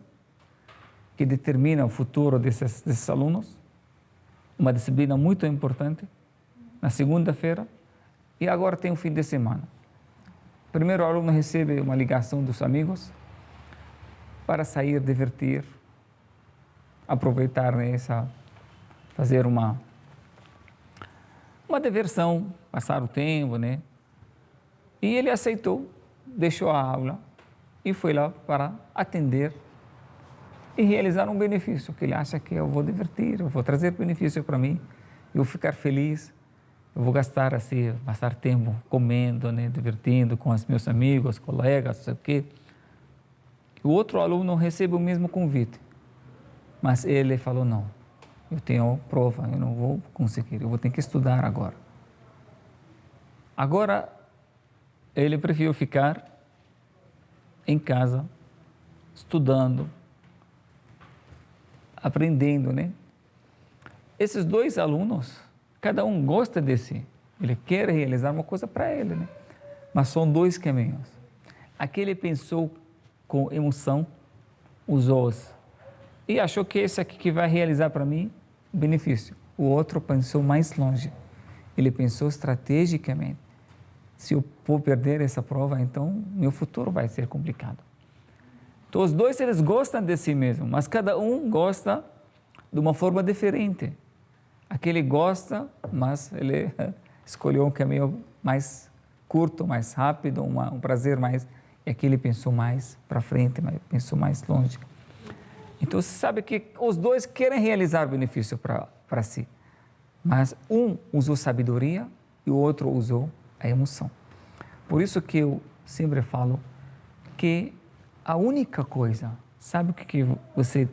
que determina o futuro desses alunos, uma disciplina muito importante, na segunda-feira, e agora tem o fim de semana. Primeiro o aluno recebe uma ligação dos amigos para sair, divertir, aproveitar, né, fazer uma diversão, passar o tempo, né? E ele aceitou, deixou a aula e foi lá para atender e realizar um benefício, que ele acha que eu vou divertir, eu vou trazer benefício para mim, eu vou ficar feliz, eu vou passar tempo comendo, né, divertindo com os meus amigos, colegas, não sei o quê. O outro aluno recebe o mesmo convite, mas ele falou, não, eu tenho prova, eu não vou conseguir, eu vou ter que estudar agora. Agora, ele preferiu ficar em casa, estudando, aprendendo, né? Esses 2 alunos, cada um gosta ele quer realizar uma coisa para ele, né? Mas são 2 caminhos. Aquele pensou com emoção, usou e achou que esse aqui que vai realizar para mim benefício. O outro pensou mais longe, ele pensou estrategicamente. Se eu vou perder essa prova, então meu futuro vai ser complicado. Então os 2 eles gostam de si mesmo, mas cada um gosta de uma forma diferente. Aquele gosta, mas ele escolheu um caminho mais curto, mais rápido, um prazer mais, e aquele pensou mais para frente, pensou mais longe. Então você sabe que os 2 querem realizar benefício para si, mas um usou sabedoria e o outro usou a emoção. Por isso que eu sempre falo que a única coisa, sabe o que você,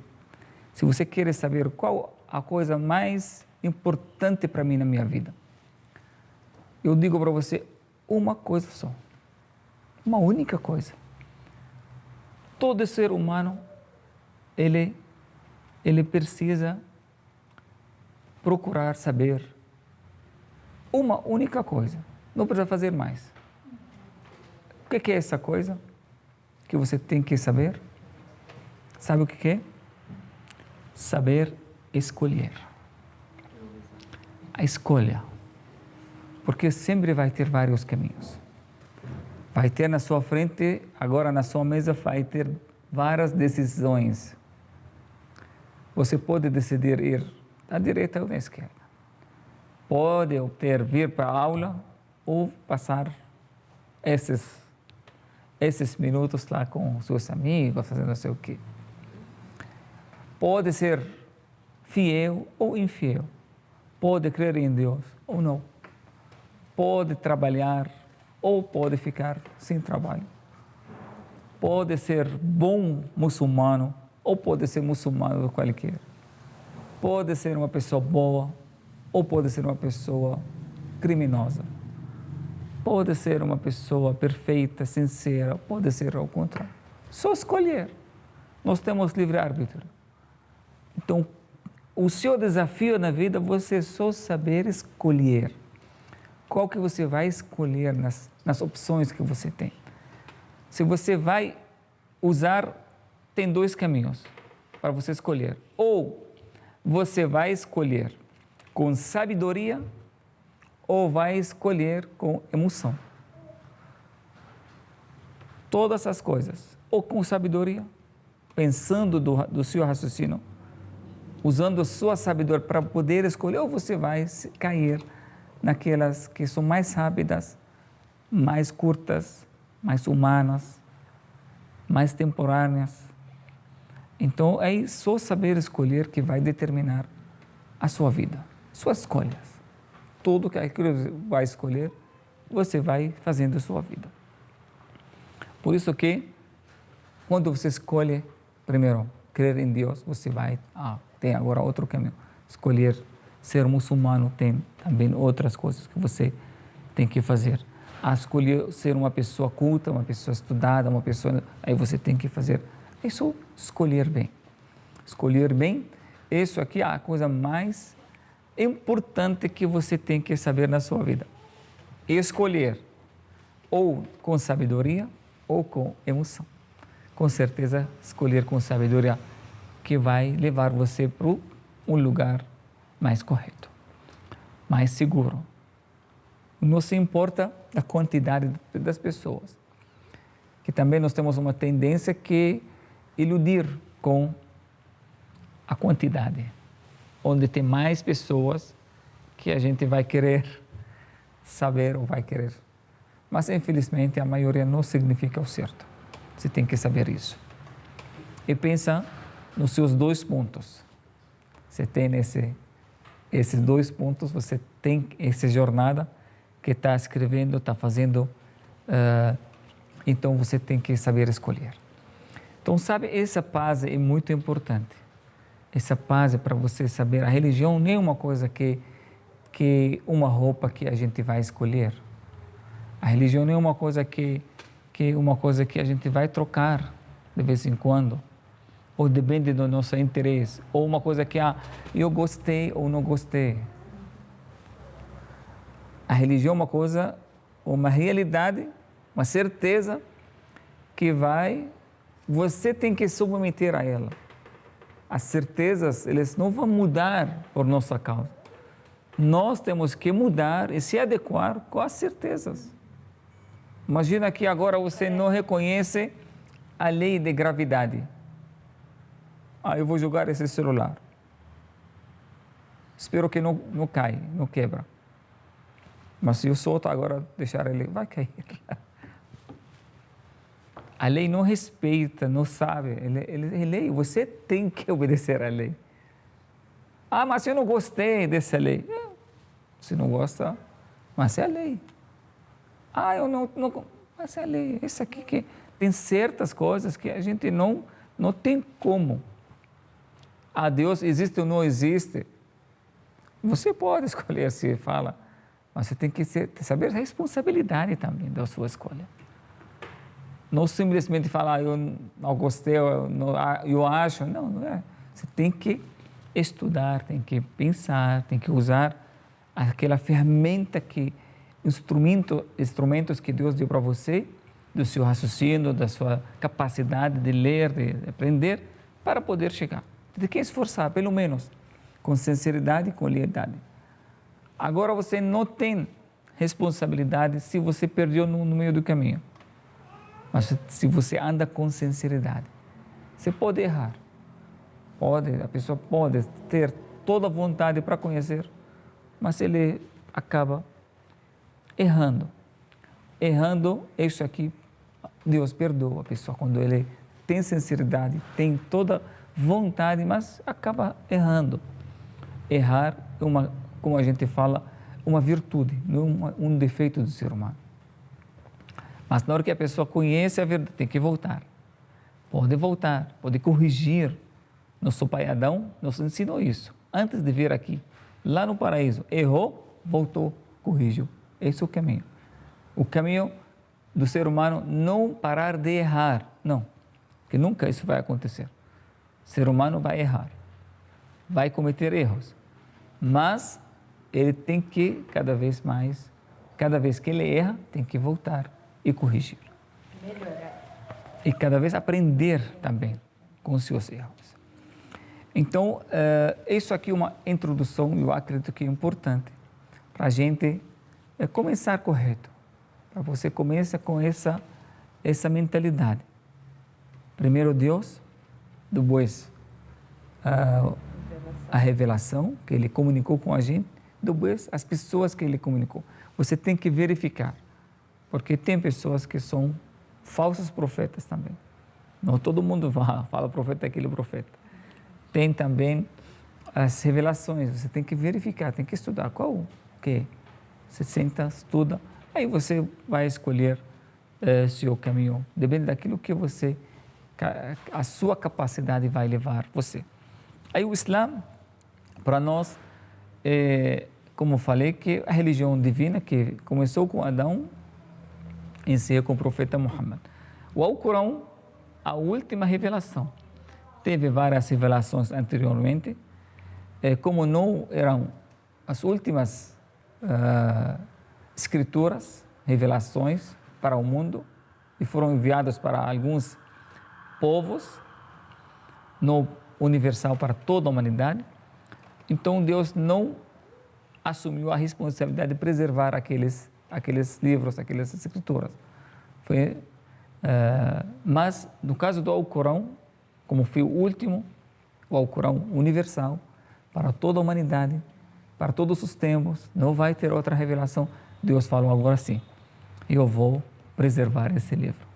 se você quer saber qual a coisa mais importante para mim na minha vida, eu digo para você uma coisa só, uma única coisa. Todo ser humano, ele precisa procurar saber uma única coisa. Não precisa fazer mais. O que é essa coisa que você tem que saber? Sabe o que é? Saber escolher. A escolha. Porque sempre vai ter vários caminhos. Vai ter na sua frente, agora na sua mesa, vai ter várias decisões. Você pode decidir ir à direita ou à esquerda. Pode optar vir para a aula ou passar esses minutos lá com seus amigos, fazendo não sei o quê. Pode ser fiel ou infiel. Pode crer em Deus ou não. Pode trabalhar ou pode ficar sem trabalho. Pode ser bom muçulmano ou pode ser muçulmano qualquer. Pode ser uma pessoa boa ou pode ser uma pessoa criminosa. Pode ser uma pessoa perfeita, sincera, pode ser ao contrário. Só escolher. Nós temos livre-arbítrio. Então, o seu desafio na vida é você só saber escolher. Qual que você vai escolher nas opções que você tem. Se você vai usar, tem dois caminhos para você escolher. Ou você vai escolher com sabedoria ou vai escolher com emoção. Todas as coisas. Ou com sabedoria, pensando do seu raciocínio, usando a sua sabedoria para poder escolher, ou você vai cair naquelas que são mais rápidas, mais curtas, mais humanas, mais temporâneas. Então, é só saber escolher que vai determinar a sua vida, suas escolhas. Tudo que você vai escolher, você vai fazendo a sua vida. Por isso que, quando você escolhe, primeiro, crer em Deus, você vai, tem agora outro caminho. Escolher ser muçulmano, tem também outras coisas que você tem que fazer. Escolher ser uma pessoa culta, uma pessoa estudada, uma pessoa... Aí você tem que fazer. É só escolher bem. Escolher bem, isso aqui é a coisa mais importante que você tem que saber na sua vida. Escolher ou com sabedoria ou com emoção. Com certeza, escolher com sabedoria que vai levar você para um lugar mais correto, mais seguro. Não se importa a quantidade das pessoas, que também nós temos uma tendência que iludir com a quantidade, onde tem mais pessoas que a gente vai querer saber ou vai querer. Mas, infelizmente, a maioria não significa o certo. Você tem que saber isso. E pensa nos seus 2 pontos. Você tem esses 2 pontos, você tem essa jornada que está escrevendo, está fazendo, então você tem que saber escolher. Então, sabe, essa paz é muito importante. Essa paz é para você saber, a religião nem é uma coisa que uma roupa que a gente vai escolher. A religião não é uma coisa que a gente vai trocar de vez em quando, ou depende do nosso interesse, ou uma coisa que eu gostei ou não gostei. A religião é uma coisa, uma realidade, uma certeza que você tem que submeter a ela. As certezas, elas não vão mudar por nossa causa. Nós temos que mudar e se adequar com as certezas. Imagina que agora você não reconhece a lei de gravidade. Eu vou jogar esse celular. Espero que não caia, não quebra. Mas se eu solto agora, deixar ele, vai cair. A lei não respeita, não sabe. É lei, você tem que obedecer à lei. Mas eu não gostei dessa lei. Você não gosta, mas é a lei. Eu não, mas é a lei. Isso aqui que tem certas coisas que a gente não tem como. Deus existe ou não existe. Você pode escolher se fala, mas você tem que saber a responsabilidade também da sua escolha. Não simplesmente falar, eu não gostei, eu acho. Não é. Você tem que estudar, tem que pensar, tem que usar aquela ferramenta instrumentos que Deus deu para você, do seu raciocínio, da sua capacidade de ler, de aprender, para poder chegar. Tem que esforçar, pelo menos, com sinceridade e com lealdade. Agora você não tem responsabilidade se você perdeu no meio do caminho. Mas se você anda com sinceridade, você pode errar. A pessoa pode ter toda a vontade para conhecer, mas ele acaba errando. Errando, isso aqui, Deus perdoa a pessoa quando ele tem sinceridade, tem toda vontade, mas acaba errando. Errar é como a gente fala, uma virtude, não um defeito do ser humano. Mas na hora que a pessoa conhece a verdade, tem que voltar. Pode voltar, pode corrigir. Nosso pai Adão nos ensinou isso. Antes de vir aqui, lá no paraíso, errou, voltou, corrigiu. Esse é o caminho. O caminho do ser humano não parar de errar, não. Porque nunca isso vai acontecer. O ser humano vai errar, vai cometer erros. Mas ele tem que, cada vez mais, cada vez que ele erra, tem que voltar e corrigir. Melhorar. E cada vez aprender também com os seus erros. Então, isso aqui é uma introdução, eu acredito que é importante para a gente começar correto. Para você começar com essa mentalidade. Primeiro Deus, depois a revelação que Ele comunicou com a gente, depois as pessoas que Ele comunicou. Você tem que verificar, porque tem pessoas que são falsos profetas também. Não todo mundo fala profeta aquele profeta. Tem também as revelações, você tem que verificar, tem que estudar qual que você senta, estuda, aí você vai escolher seu caminho, depende daquilo que a sua capacidade vai levar você. Aí o Islã, para nós, como falei, que a religião divina que começou com Adão, encerra com o profeta Muhammad. O Alcorão, a última revelação. Teve várias revelações anteriormente, como não eram as últimas escrituras, revelações para o mundo, e foram enviadas para alguns povos, no universal para toda a humanidade. Então Deus não assumiu a responsabilidade de preservar aqueles livros, aquelas escrituras. Mas no caso do Alcorão, como foi o último, o Alcorão universal, para toda a humanidade, para todos os tempos, não vai ter outra revelação. Deus falou agora sim, eu vou preservar esse livro.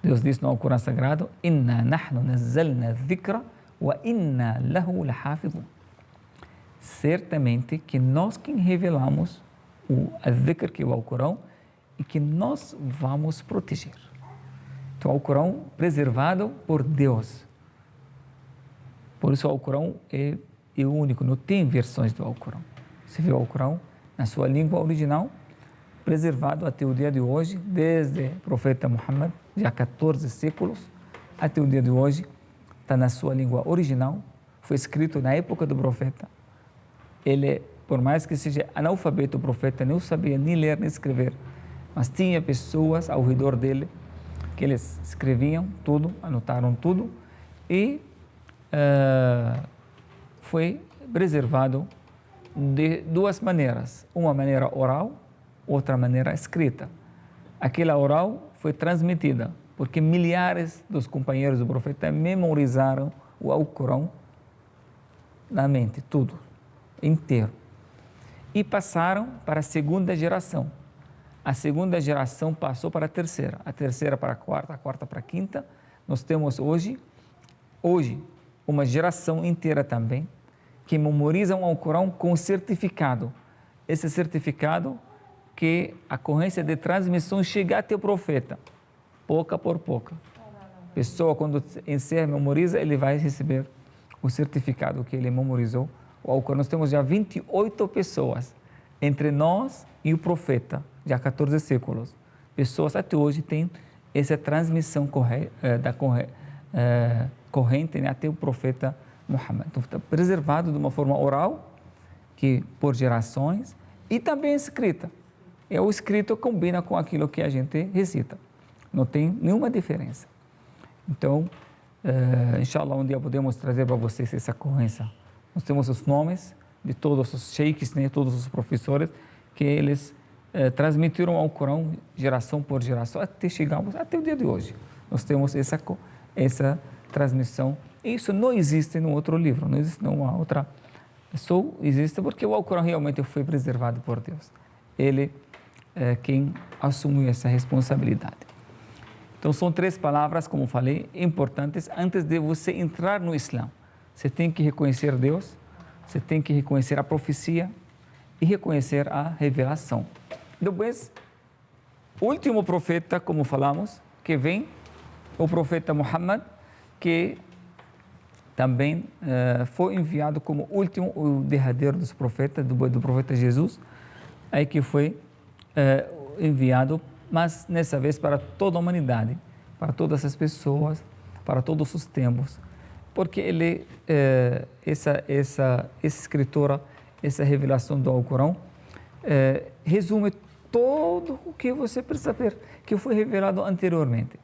Deus disse no Alcorão Sagrado, Inna nahnu nazzalna dhikra wa inna lahu lahafidhun. Certamente que nós quem revelamos o dhikr, que é o Alcorão, e que nós vamos proteger. Então o Alcorão preservado por Deus. Por isso o Alcorão é único, não tem versões do Alcorão. Você vê o Alcorão na sua língua original, preservado até o dia de hoje, desde o profeta Muhammad, já 14 séculos, até o dia de hoje, está na sua língua original, foi escrito na época do profeta. Ele, por mais que seja analfabeto, o profeta não sabia nem ler nem escrever, mas tinha pessoas ao redor dele que eles escreviam tudo, anotaram tudo e foi preservado de duas maneiras, uma maneira oral, outra maneira escrita. Aquela oral foi transmitida, porque milhares dos companheiros do profeta memorizaram o Alcorão na mente, tudo, inteiro. E passaram para a segunda geração. A segunda geração passou para a terceira para a quarta para a quinta. Nós temos hoje uma geração inteira também que memoriza o Alcorão com certificado. Esse certificado que a corrente de transmissão chega até o profeta, pouca por pouca. A pessoa, quando encerra, memoriza, ele vai receber o certificado que ele memorizou. O Alcorão, nós temos já 28 pessoas entre nós e o profeta, já 14 séculos. Pessoas até hoje têm essa transmissão corrente, né, até o profeta Muhammad. Então, está preservado de uma forma oral, que por gerações, e também escrita. E o escrito combina com aquilo que a gente recita. Não tem nenhuma diferença. Então, inshallah, um dia podemos trazer para vocês essa corrência. Nós temos os nomes de todos os sheikhs, né, todos os professores, que eles transmitiram ao Corão geração por geração, até chegarmos até o dia de hoje. Nós temos essa transmissão. Isso não existe em outro livro, não existe nenhuma outra. Só existe porque o Alcorão realmente foi preservado por Deus. Ele é quem assumiu essa responsabilidade. Então, são 3 palavras, como falei, importantes antes de você entrar no Islã. Você tem que reconhecer Deus, você tem que reconhecer a profecia e reconhecer a revelação. Depois, o último profeta, como falamos, que vem, o profeta Muhammad, que também foi enviado como último, o derradeiro dos profetas, do profeta Jesus, aí que foi enviado, mas nessa vez para toda a humanidade, para todas as pessoas, para todos os tempos, porque ele, essa escritura, essa revelação do Alcorão, resume todo o que você precisa saber, que foi revelado anteriormente.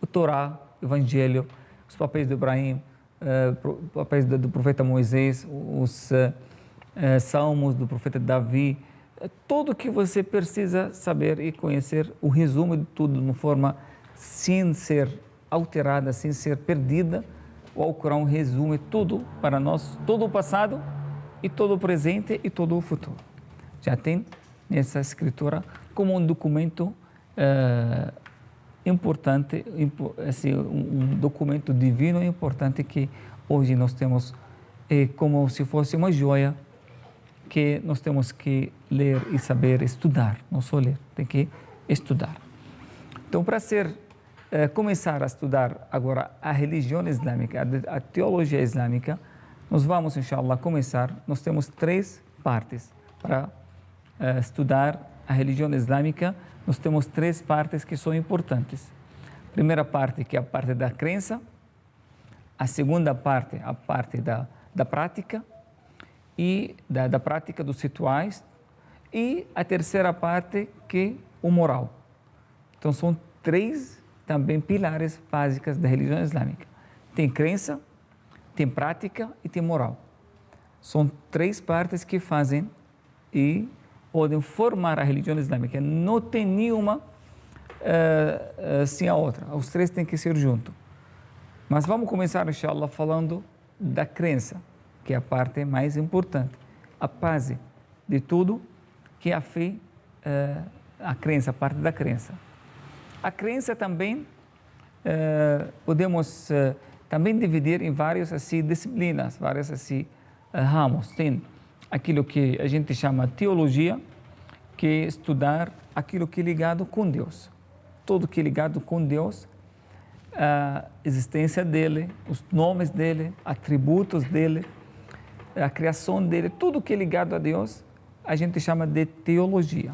O Torá, o Evangelho, os papéis de Ibrahim, papéis do profeta Moisés, os salmos do profeta Davi, tudo o que você precisa saber e conhecer, o resumo de tudo, de uma forma sem ser alterada, sem ser perdida. O Alcorão resume tudo para nós, todo o passado e todo o presente e todo o futuro. Já tem nessa escritura como um documento importante, assim, um documento divino importante que hoje nós temos como se fosse uma joia que nós temos que ler e saber estudar, não só ler, tem que estudar. Então, para começar a estudar agora a religião islâmica, a teologia islâmica, nós vamos, inshallah, começar. Nós temos 3 partes para estudar a religião islâmica. Nós temos 3 partes que são importantes. A primeira parte, que é a parte da crença. A segunda parte, a parte da prática e da prática dos rituais. E a terceira parte, que é o moral. Então, são 3 também pilares básicos da religião islâmica. Tem crença, tem prática e tem moral. São 3 partes que fazem e podem formar a religião islâmica. Não tem nenhuma sem a outra. Os 3 têm que ser juntos. Mas vamos começar, inshallah, falando da crença, que é a parte mais importante. A base de tudo, que é a fé, a crença, a parte da crença. A crença também podemos também dividir em várias disciplinas, vários ramos. Tem aquilo que a gente chama teologia, que é estudar aquilo que é ligado com Deus. Tudo que é ligado com Deus, a existência dele, os nomes dele, atributos dele, a criação dele, tudo que é ligado a Deus, a gente chama de teologia.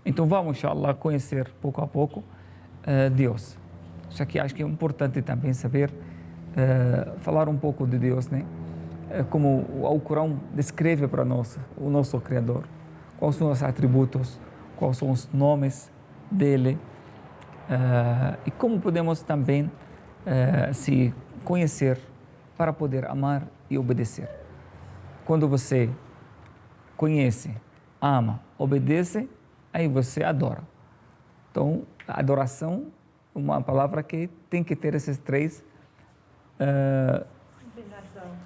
Então vamos, inshallah, conhecer pouco a pouco Deus. Isso aqui acho que é importante também saber, falar um pouco de Deus, né? Como o Alcorão descreve para nós o nosso Criador, quais são os atributos, quais são os nomes dele, e como podemos também se conhecer para poder amar e obedecer. Quando você conhece, ama, obedece, aí você adora. Então, a adoração é uma palavra que tem que ter esses 3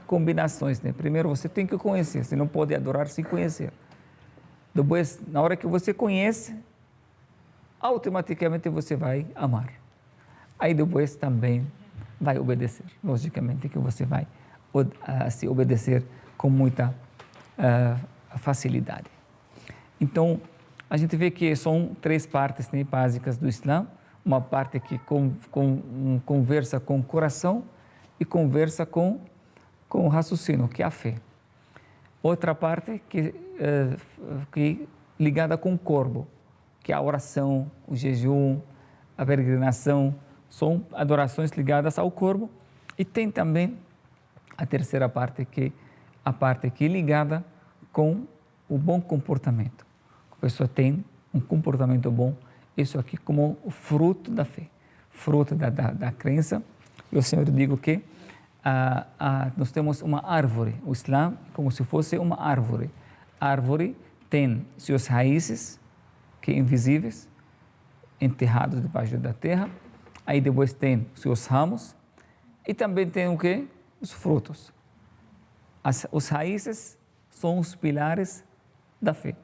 combinações, né? Primeiro, você tem que conhecer, você não pode adorar sem conhecer. Depois, na hora que você conhece, automaticamente você vai amar. Aí depois também vai obedecer. Logicamente que você vai se obedecer com muita facilidade. Então, a gente vê que são 3 partes, né, básicas do Islã. Uma parte que conversa com o coração e conversa com o raciocínio, que é a fé. Outra parte que é ligada com o corpo, que é a oração, o jejum, a peregrinação, são adorações ligadas ao corpo. E tem também a terceira parte, que é a parte que é ligada com o bom comportamento. A pessoa tem um comportamento bom, isso aqui como o fruto da fé, fruto da crença. E o Senhor digo que nós temos uma árvore, o Islã é como se fosse uma árvore. A árvore tem suas raízes, que são invisíveis, enterrados debaixo da terra, aí depois tem seus ramos e também tem o quê? Os frutos. Os raízes são os pilares da fé,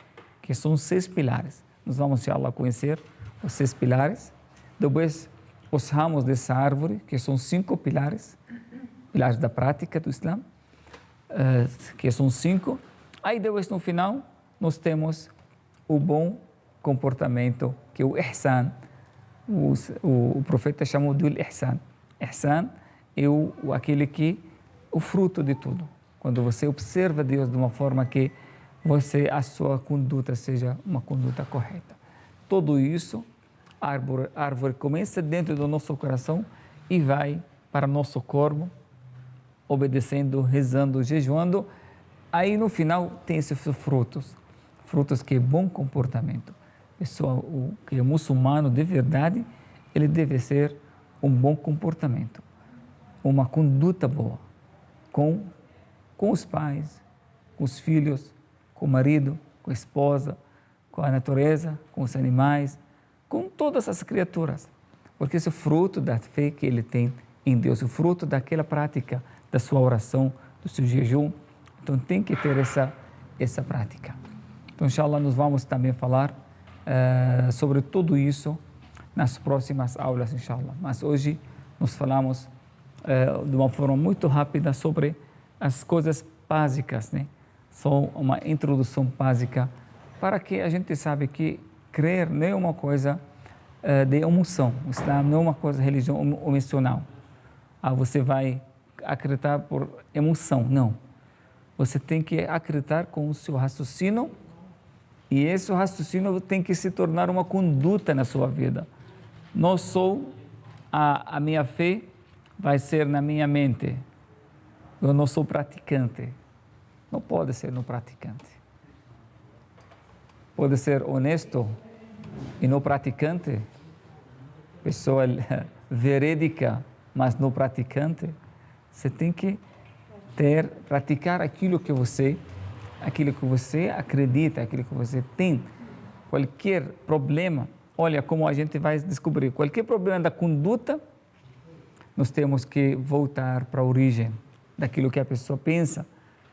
que são 6 pilares. Nós vamos, inshallah, conhecer os 6 pilares. Depois, os ramos dessa árvore, que são 5 pilares, pilares da prática do Islã, que são 5. Aí depois, no final, nós temos o bom comportamento, que é o ihsan. O profeta chamou de ihsan. Ihsan é o fruto de tudo. Quando você observa Deus de uma forma que a sua conduta seja uma conduta correta. Tudo isso, a árvore começa dentro do nosso coração e vai para nosso corpo, obedecendo, rezando, jejuando. Aí no final tem esses frutos que é bom comportamento. Pessoa que é muçulmano de verdade, ele deve ser um bom comportamento, uma conduta boa com os pais, com os filhos, com o marido, com a esposa, com a natureza, com os animais, com todas as criaturas. Porque esse é o fruto da fé que ele tem em Deus, o fruto daquela prática, da sua oração, do seu jejum. Então tem que ter essa prática. Então, inshallah, nós vamos também falar sobre tudo isso nas próximas aulas, inshallah. Mas hoje nós falamos de uma forma muito rápida sobre as coisas básicas, né? Só uma introdução básica para que a gente saiba que crer não é uma coisa de emoção. O Islã não é uma coisa de religião emocional. Você vai acreditar por emoção, não. Você tem que acreditar com o seu raciocínio e esse raciocínio tem que se tornar uma conduta na sua vida. Não só a minha fé vai ser na minha mente. Eu não sou praticante. Não pode ser no praticante. Pode ser honesto e não praticante. Pessoa verídica, mas não praticante. Você tem que praticar aquilo que você acredita, aquilo que você tem. Qualquer problema, olha como a gente vai descobrir. Qualquer problema da conduta, nós temos que voltar para a origem daquilo que a pessoa pensa,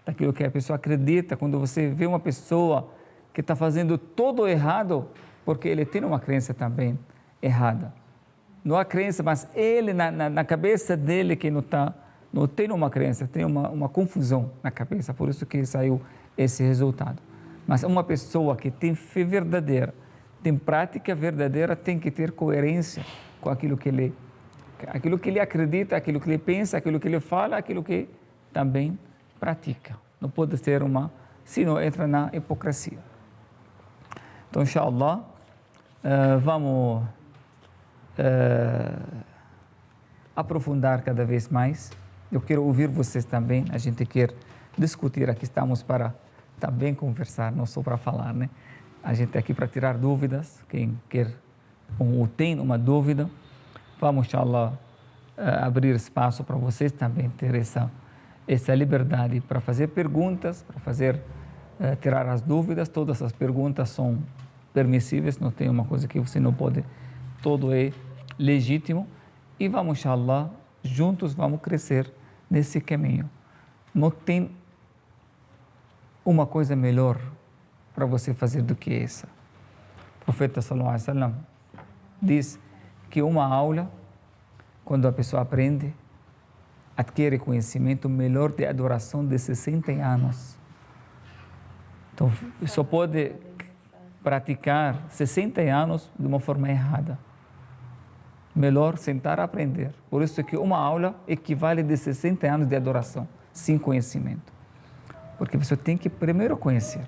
daquilo que a pessoa acredita. Quando você vê uma pessoa que está fazendo tudo errado, porque ele tem uma crença também errada. Não há crença, mas ele, na cabeça dele, que não tem uma crença, tem uma confusão na cabeça, por isso que saiu esse resultado. Mas uma pessoa que tem fé verdadeira, tem prática verdadeira, tem que ter coerência com aquilo que ele acredita, aquilo que ele pensa, aquilo que ele fala, aquilo que também pratica. Não pode ser senão entra na hipocrisia. Então, inshallah, vamos aprofundar cada vez mais. Eu quero ouvir vocês também, a gente quer discutir, aqui estamos para também conversar, não só para falar, né? A gente está aqui para tirar dúvidas, quem quer ou tem uma dúvida, vamos, inshallah, abrir espaço para vocês também ter essa liberdade para fazer perguntas, para tirar as dúvidas. Todas as perguntas são permissíveis, não tem uma coisa que você não pode, todo é legítimo. E vamos, inshallah, juntos vamos crescer nesse caminho. Não tem uma coisa melhor para você fazer do que essa. O profeta sallallahu alaihi wasallam diz que uma aula, quando a pessoa aprende, adquire conhecimento melhor de adoração de 60 anos. Então, só pode praticar 60 anos de uma forma errada. Melhor sentar a aprender. Por isso que uma aula equivale a 60 anos de adoração, sem conhecimento. Porque a pessoa tem que primeiro conhecer,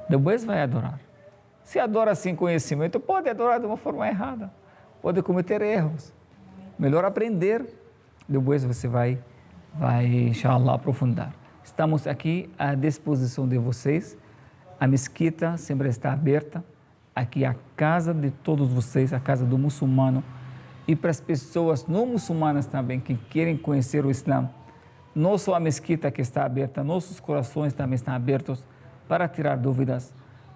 depois vai adorar. Se adora sem conhecimento, pode adorar de uma forma errada, pode cometer erros. Melhor aprender, depois você vai inshallah, aprofundar. Estamos aqui à disposição de vocês. A mesquita sempre está aberta. Aqui é a casa de todos vocês, a casa do muçulmano. E para as pessoas não muçulmanas também que querem conhecer o Islã, não só a mesquita que está aberta, nossos corações também estão abertos para tirar dúvidas,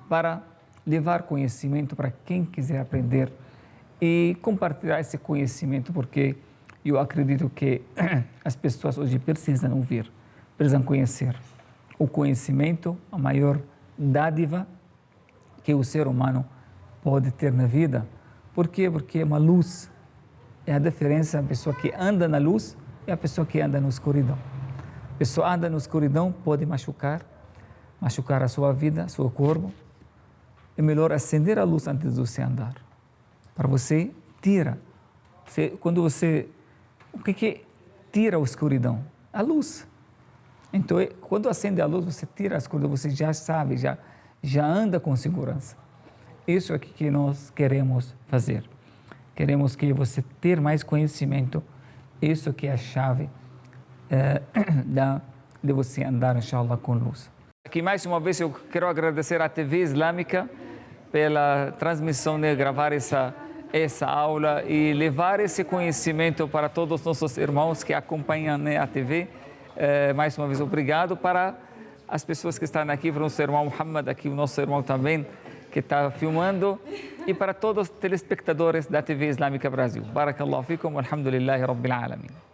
para levar conhecimento para quem quiser aprender e compartilhar esse conhecimento, porque eu acredito que as pessoas hoje precisam ouvir, precisam conhecer. O conhecimento, a maior dádiva que o ser humano pode ter na vida. Por quê? Porque é uma luz. É a diferença a pessoa que anda na luz e a pessoa que anda na escuridão. A pessoa anda na escuridão pode machucar a sua vida, seu corpo. É melhor acender a luz antes de você andar. Para você, tira. O que tira a escuridão? A luz. Então, quando acende a luz, você tira a escuridão, você já sabe, já anda com segurança. Isso é que nós queremos fazer. Queremos que você tenha mais conhecimento. Isso que é a chave de você andar, inshallah, com luz. Aqui, mais uma vez, eu quero agradecer à TV Islâmica pela transmissão, de gravar essa aula e levar esse conhecimento para todos os nossos irmãos que acompanham, a TV. Mais uma vez, obrigado para as pessoas que estão aqui, para o nosso irmão Muhammad, aqui o nosso irmão também, que está filmando, e para todos os telespectadores da TV Islâmica Brasil. Barakallahu fikum, alhamdulillahi rabbil alamin.